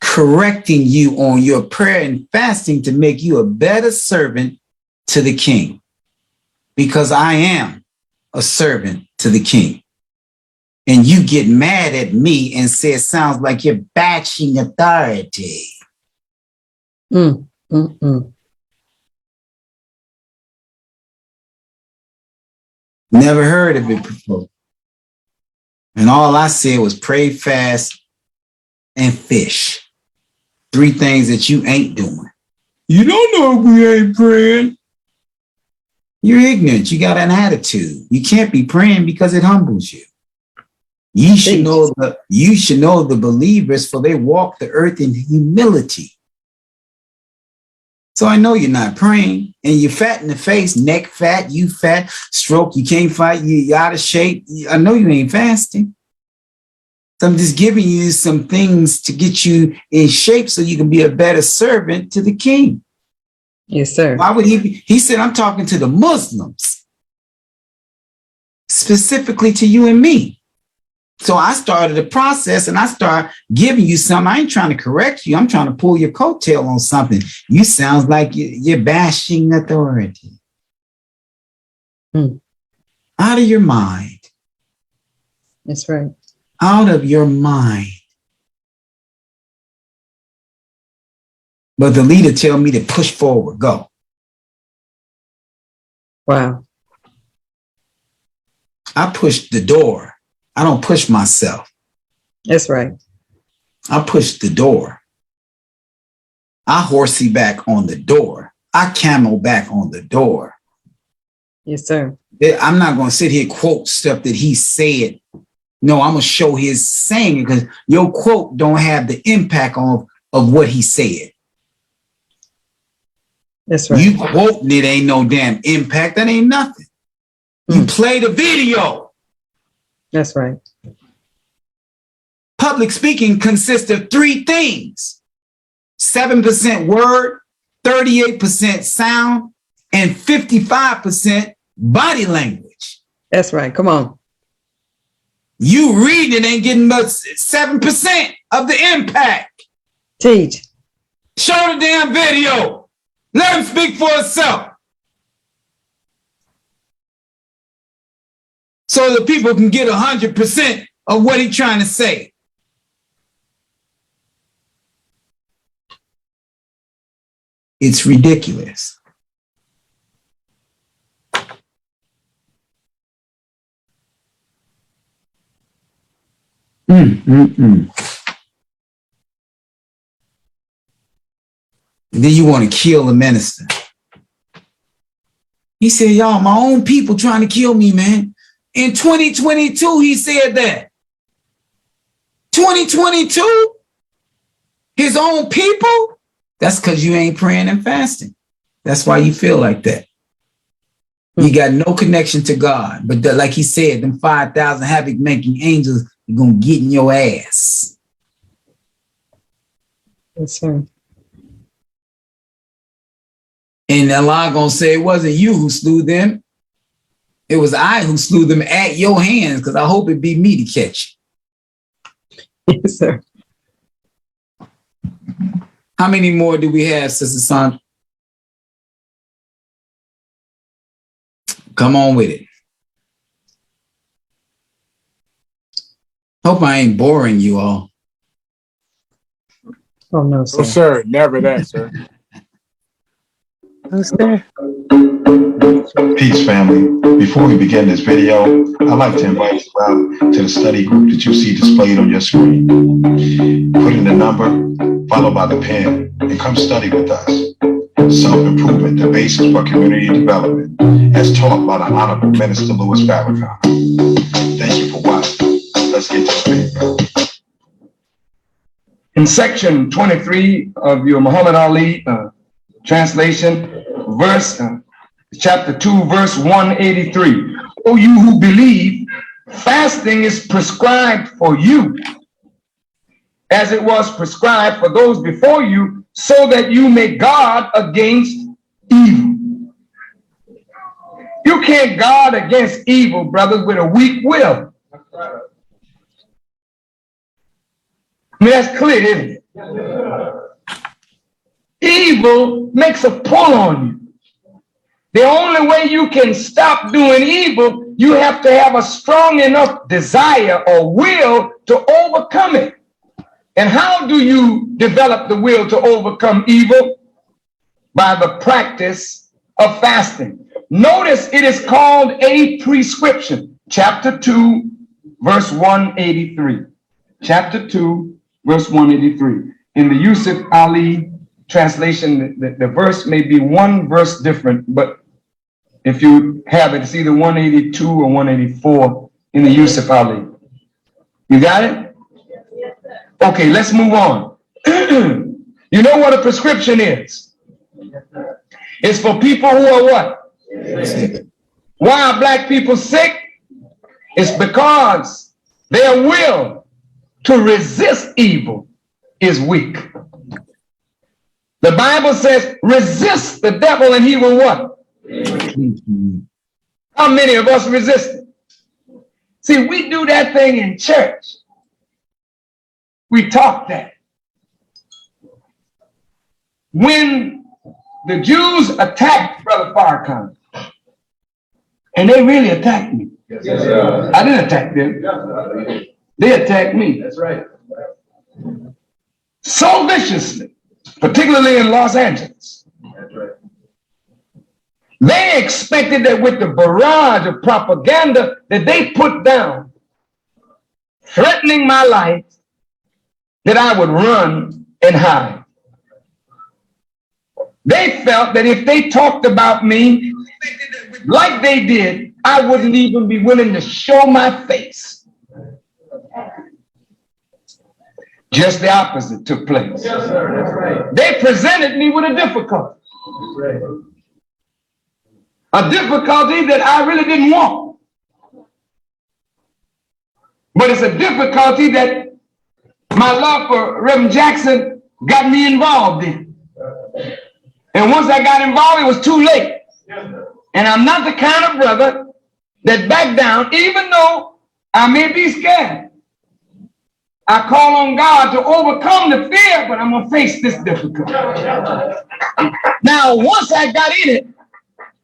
Correcting you on your prayer and fasting to make you a better servant to the king. Because I am a servant to the king. And you get mad at me and say it sounds like you're bashing authority. Never heard of it before. And all I said was pray, fast, and fish. 3 things that you ain't doing. You don't know if we ain't praying. You're ignorant. You got an attitude. You can't be praying because it humbles you. You should know the believers, for they walk the earth in humility. So I know you're not praying, and you're fat in the face, neck fat, you fat, stroke, you can't fight, you're out of shape. I know you ain't fasting. So I'm just giving you some things to get you in shape so you can be a better servant to the king. Yes, sir. Why would he be? He said, I'm talking to the Muslims, specifically to you and me. So I started a process and I started giving you something. I ain't trying to correct you. I'm trying to pull your coattail on something. You sound like you're bashing authority. Out of your mind. That's right. Out of your mind. But the leader tell me to push forward, go. Wow. I push the door. I don't push myself. That's right. I push the door. I horsey back on the door. I camel back on the door. Yes, sir. I'm not going to sit here quote stuff that he said. No, I'm going to show his saying because your quote don't have the impact of what he said. That's right. You quoting it ain't no damn impact. That ain't nothing. You play the video. That's right. Public speaking consists of three things: 7% word, 38% sound, and 55% body language. That's right. Come on. You reading it ain't getting but 7% of the impact. Teach. Show the damn video. Let him speak for himself. So the people can get 100% of what he's trying to say. It's ridiculous. And then you want to kill the minister. He said, y'all, my own people trying to kill me, man. In 2022, he said that. 2022? His own people? That's because you ain't praying and fasting. That's why you feel like that. You got no connection to God. But like he said, them 5,000 havoc-making angels are going to get in your ass. Yes, sir. And Allah going to say it wasn't you who slew them. It was I who slew them at your hands, because I hope it be me to catch you. Yes, sir. How many more do we have, Sister Sandra? Come on with it. Hope I ain't boring you all. Oh, no, sir. Oh, sir. Never that, sir. Who's there? Peace, family. Before we begin this video, I'd like to invite you out to the study group that you see displayed on your screen. Put in the number, followed by the pen, and come study with us. Self-improvement, the basis for community development, as taught by the Honorable Minister Louis Farrakhan. Thank you for watching. Let's get to the video. In section 23 of your Muhammad Ali translation, chapter 2, verse 183. O you who believe, fasting is prescribed for you, as it was prescribed for those before you, so that you may guard against evil. You can't guard against evil, brothers, with a weak will. I mean, that's clear, isn't it? Evil makes a pull on you. The only way you can stop doing evil, you have to have a strong enough desire or will to overcome it. And how do you develop the will to overcome evil? By the practice of fasting. Notice it is called a prescription. Chapter 2, verse 183. Chapter 2, verse 183. In the Yusuf Ali translation, the verse may be one verse different, but if you have it, it's either 182 or 184 in the Yusuf Ali. You got it? Okay, let's move on. You know what a prescription is? It's for people who are what? Why are black people sick? It's because their will to resist evil is weak. The Bible says, resist the devil and he will what? How many of us resist it? See, we do that thing in church. We talk that. When the Jews attacked Brother Farrakhan, and they really attacked me. Yes, I didn't attack them. They attacked me. That's right. So viciously, particularly in Los Angeles. That's right. They expected that with the barrage of propaganda that they put down, threatening my life, that I would run and hide. They felt that if they talked about me like they did, I wouldn't even be willing to show my face. Just the opposite took place. They presented me with a difficulty. A difficulty that I really didn't want. But it's a difficulty that my love for Reverend Jackson got me involved in. And once I got involved, it was too late. And I'm not the kind of brother that back down, even though I may be scared. I call on God to overcome the fear, but I'm going to face this difficulty. Now, once I got in it,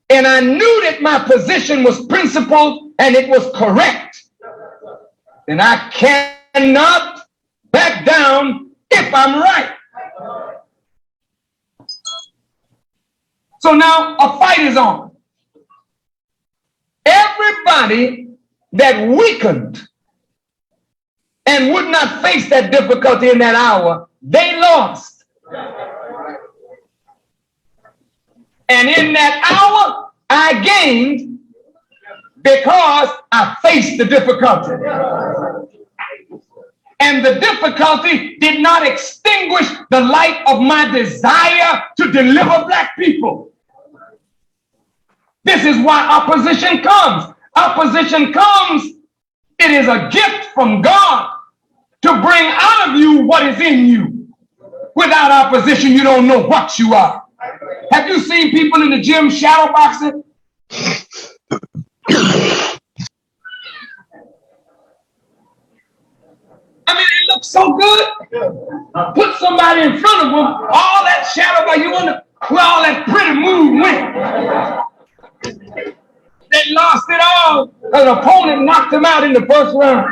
and I knew that my position was principled and it was correct, then I cannot back down if I'm right. So now a fight is on. Everybody that weakened and would not face that difficulty in that hour, they lost. And in that hour, I gained because I faced the difficulty. And the difficulty did not extinguish the light of my desire to deliver black people. This is why opposition comes. Opposition comes, it is a gift from God to bring out of you what is in you. Without opposition, you don't know what you are. Have you seen people in the gym shadow boxing? I mean, it looks so good. Put somebody in front of them, all that shadow, but you wonder where all that pretty move went. They lost it all. An opponent knocked them out in the first round.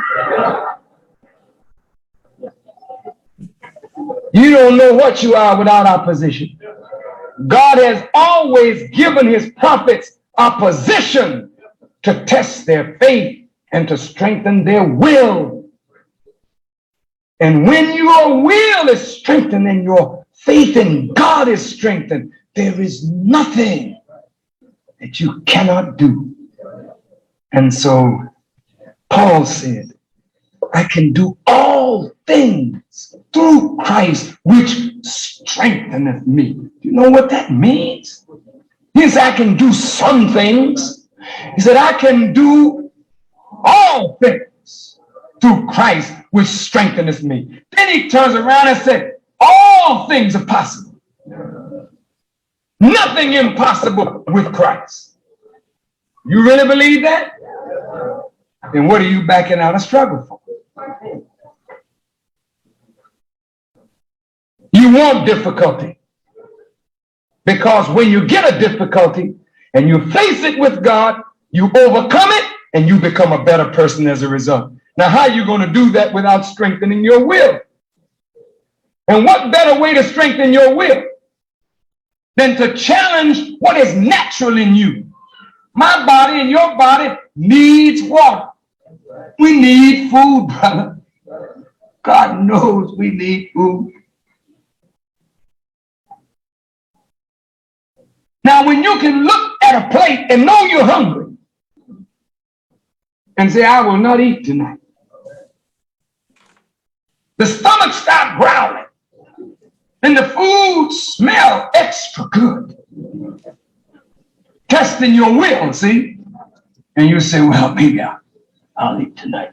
You don't know what you are without opposition. God has always given his prophets opposition to test their faith and to strengthen their will. And when your will is strengthened and your faith in God is strengthened, there is nothing that you cannot do. And so Paul said, I can do all things through Christ, which strengtheneth me. Do you know what that means? He said, I can do some things. He said, I can do all things through Christ, which strengtheneth me. Then he turns around and said, all things are possible. Nothing impossible with Christ. You really believe that? Then what are you backing out of struggle for? You want difficulty. Because when you get a difficulty and you face it with God, you overcome it and you become a better person as a result. Now, how are you going to do that without strengthening your will? And what better way to strengthen your will than to challenge what is natural in you? My body and your body needs water. We need food, brother. God knows we need food. Now, when you can look at a plate and know you're hungry and say, I will not eat tonight. The stomach stops growling and the food smells extra good. Testing your will, see? And you say, well, maybe I'll eat tonight.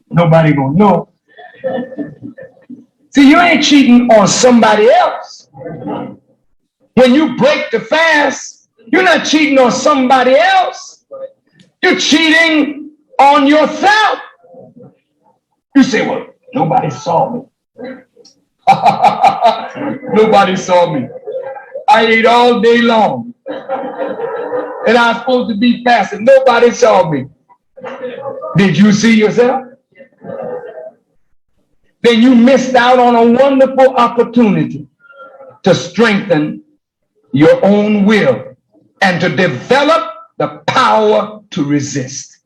Nobody gonna know. See, you ain't cheating on somebody else. When you break the fast, you're not cheating on somebody else. You're cheating on yourself. You say, well, nobody saw me. Nobody saw me. I ate all day long. And I was supposed to be fasting. Nobody saw me. Did you see yourself? Then you missed out on a wonderful opportunity to strengthen your own will and to develop the power to resist.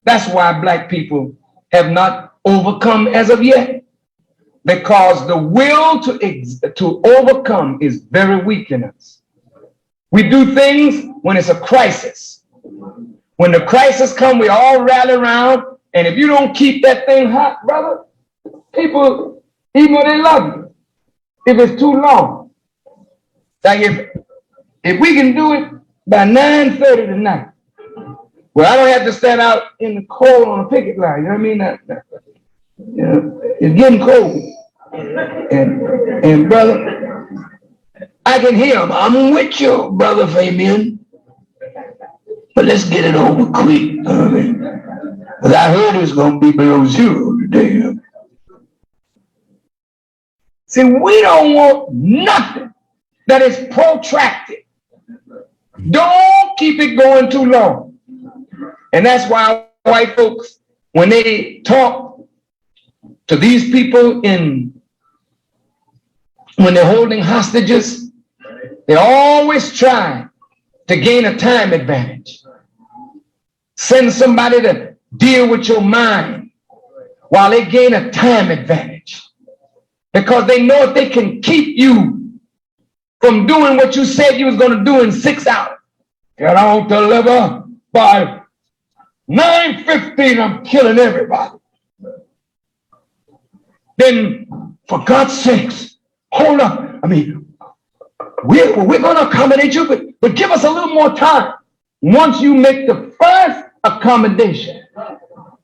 That's why black people have not overcome as of yet, because the will to overcome is very weak in us. We do things when it's a crisis. When the crisis comes, we all rally around, and if you don't keep that thing hot, brother, people, even though they love you, if it's too long, like if we can do it by 9:30 tonight, well, I don't have to stand out in the cold on a picket line. You know what I mean? You know, it's getting cold. And brother, I can hear him. I'm with you, brother Fabian. But let's get it over quick. Because I heard it's going to be below zero today. See, we don't want nothing that is protracted. Don't keep it going too long. And that's why white folks, when they talk to these people when they're holding hostages, they always try to gain a time advantage. Send somebody to deal with your mind while they gain a time advantage. Because they know if they can keep you from doing what you said you was going to do in 6 hours, get on deliver by 9:15, I'm killing everybody. Then, for God's sakes, hold up. I mean, we're going to accommodate you, but give us a little more time. Once you make the first accommodation,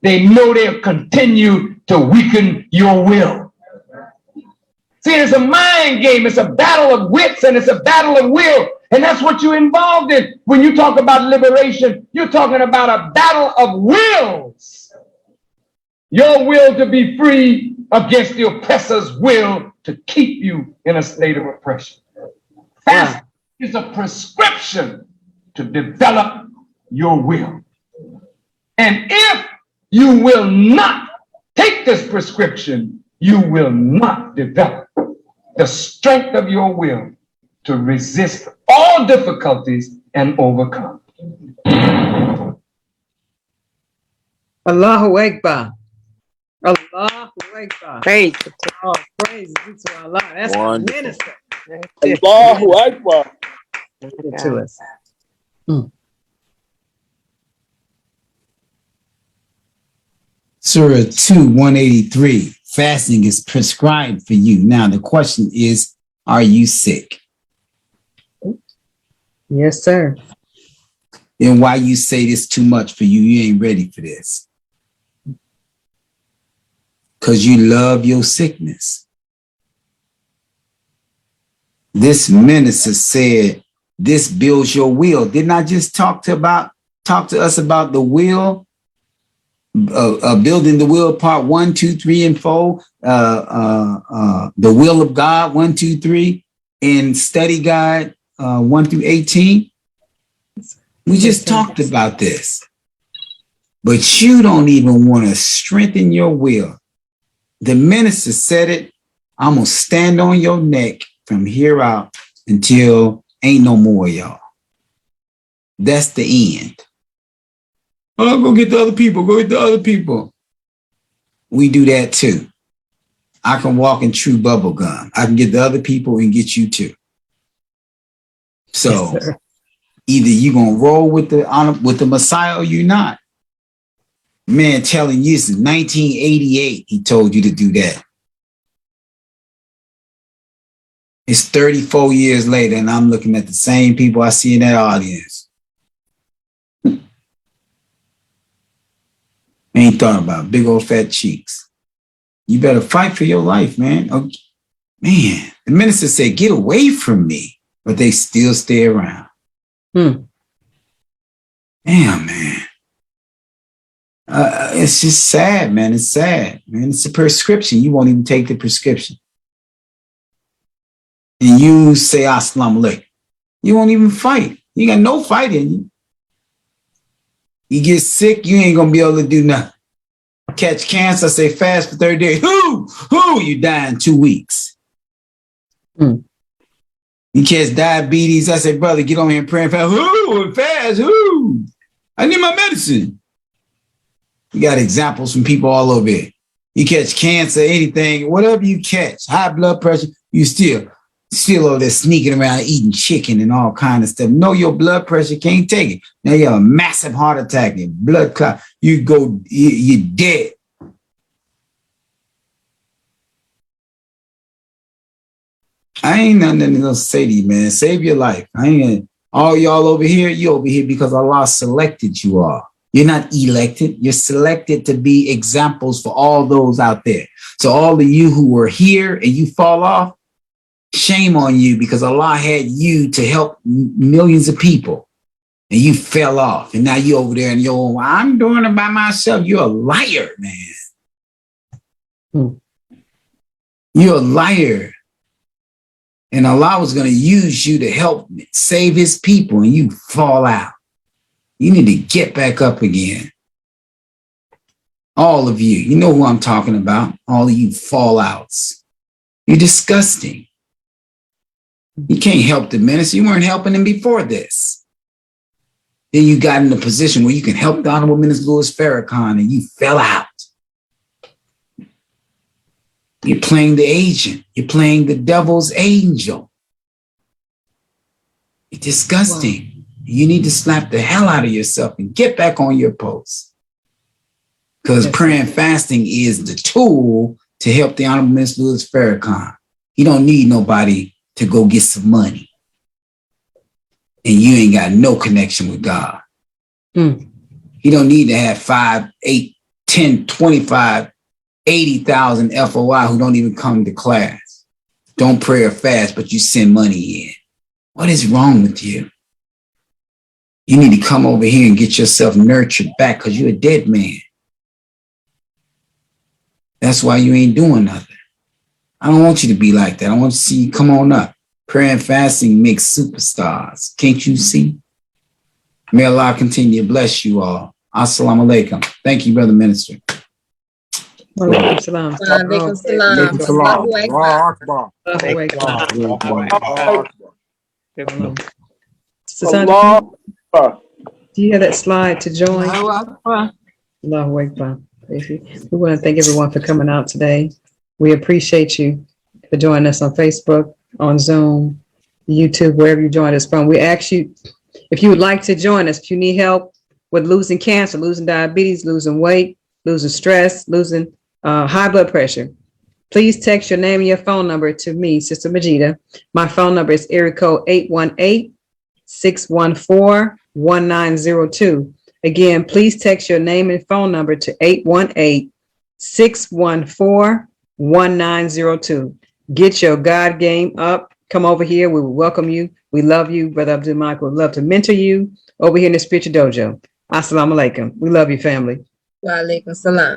they know they'll continue to weaken your will. See, it's a mind game. It's a battle of wits and it's a battle of will. And that's what you're involved in. When you talk about liberation, you're talking about a battle of wills. Your will to be free against the oppressor's will to keep you in a state of oppression. Fasting is a prescription to develop your will. And if you will not take this prescription, you will not develop the strength of your will to resist all difficulties and overcome. Allahu Akbar. Allahu Akbar. Praise. Oh, praise be to Allah. That's a minister. Allahu Akbar. To us. Surah 2:183. Fasting is prescribed for you. Now the question is, are you sick? Yes, sir. Then why you say this too much for you? You ain't ready for this. Because you love your sickness. This minister said, this builds your will. Didn't I just talk to us about the will? Building the will, part 1, 2, 3, and 4. The will of God, 1, 2, 3, in study guide 1 through 18. We just talked about this. But you don't even want to strengthen your will. The minister said it. I'm going to stand on your neck from here out until ain't no more, y'all. That's the end. Oh, go get the other people. Go get the other people. We do that too. I can walk in true bubble gum. I can get the other people and get you too. So either you're going to roll with the Messiah or you're not. Man telling you since 1988, he told you to do that. It's 34 years later and I'm looking at the same people I see in that audience. Ain't thought about big old fat cheeks. You better fight for your life, man. Okay. Man, the minister said, get away from me, but they still stay around. Damn, man. It's just sad, man. It's sad, man. It's a prescription. You won't even take the prescription. And you say, Assalamu alaikum. You won't even fight. You got no fight in you. You get sick, you ain't gonna be able to do nothing. Catch cancer, say fast for 30 days. Who? You die in 2 weeks. You catch diabetes, I say, brother, get on here and pray and fast. Who? And fast, who? I need my medicine. You got examples from people all over here. You catch cancer, anything, whatever you catch, high blood pressure, you still over there sneaking around eating chicken and all kind of stuff. No, your blood pressure can't take it. Now you have a massive heart attack and blood clot. You're dead. I ain't nothing to say to you, man. Save your life. All y'all over here, you over here because Allah selected you all. You're not elected. You're selected to be examples for all those out there. So all of you who were here and you fall off, shame on you because Allah had you to help millions of people and you fell off. And now you over there and I'm doing it by myself. You're a liar, man. You're a liar. And Allah was going to use you to help save his people and you fall out. You need to get back up again. All of you. You know who I'm talking about. All of you fallouts. You're disgusting. You can't help the minister. You weren't helping him before this. Then you got in a position where you can help the Honorable Minister Louis Farrakhan and you fell out. You're playing the agent. You're playing the devil's angel. You're disgusting. Wow. You need to slap the hell out of yourself and get back on your post. Because prayer and fasting is the tool to help the Honorable Minister Louis Farrakhan. He don't need nobody to go get some money. And you ain't got no connection with God. He don't need to have 5, 8, 10, 25, 80,000 FOI who don't even come to class. Don't pray or fast, but you send money in. What is wrong with you? You need to come over here and get yourself nurtured back because you're a dead man. That's why you ain't doing nothing. I don't want you to be like that. I want to see you come on up. Prayer and fasting makes superstars. Can't you see? May Allah continue to bless you all. Assalamu alaikum. Thank you, Brother Minister. Walaikum salam. Walaikum salam. Allahu Akbar. Do you have that slide to join? Allahu Akbar. We want to thank everyone for coming out today. We appreciate you for joining us on Facebook, on Zoom, YouTube, wherever you join us from. We ask you if you would like to join us, if you need help with losing cancer, losing diabetes, losing weight, losing stress, losing high blood pressure, please text your name and your phone number to me, Sister Majida. My phone number is area code 818-614-1902. Again, please text your name and phone number to 818-614-1902. Get your God game up. Come over here. We will welcome you. We love you. Brother Abdul Michael would love to mentor you over here in the Spiritual Dojo. Assalamu alaikum. We love you, family. Wa alaikum salam.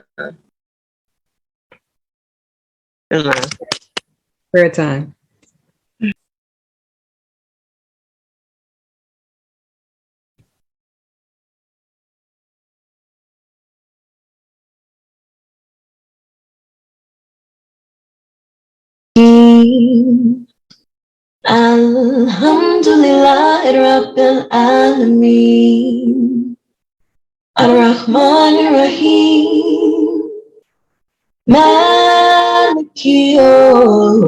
Prayer time. Alhamdulillah Rabbil Alameen Ar-Rahman Ar-Rahim Maliki Yawmiddin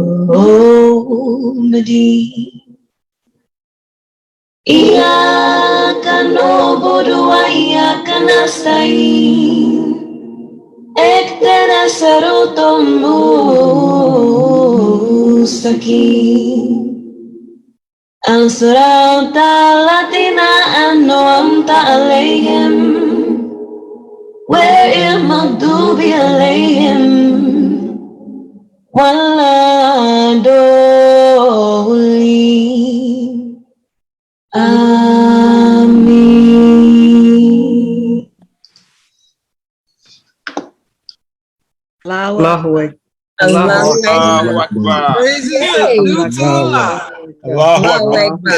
Iyyaka na'budu wa iyyaka nasta'in Ihdina as-siratal mustaqim الصراط الذين أنعمت عليهم غير المغضوب عليهم ولا الضالين آمين. Allahu Akbar. Allahu Akbar. Allahu Akbar.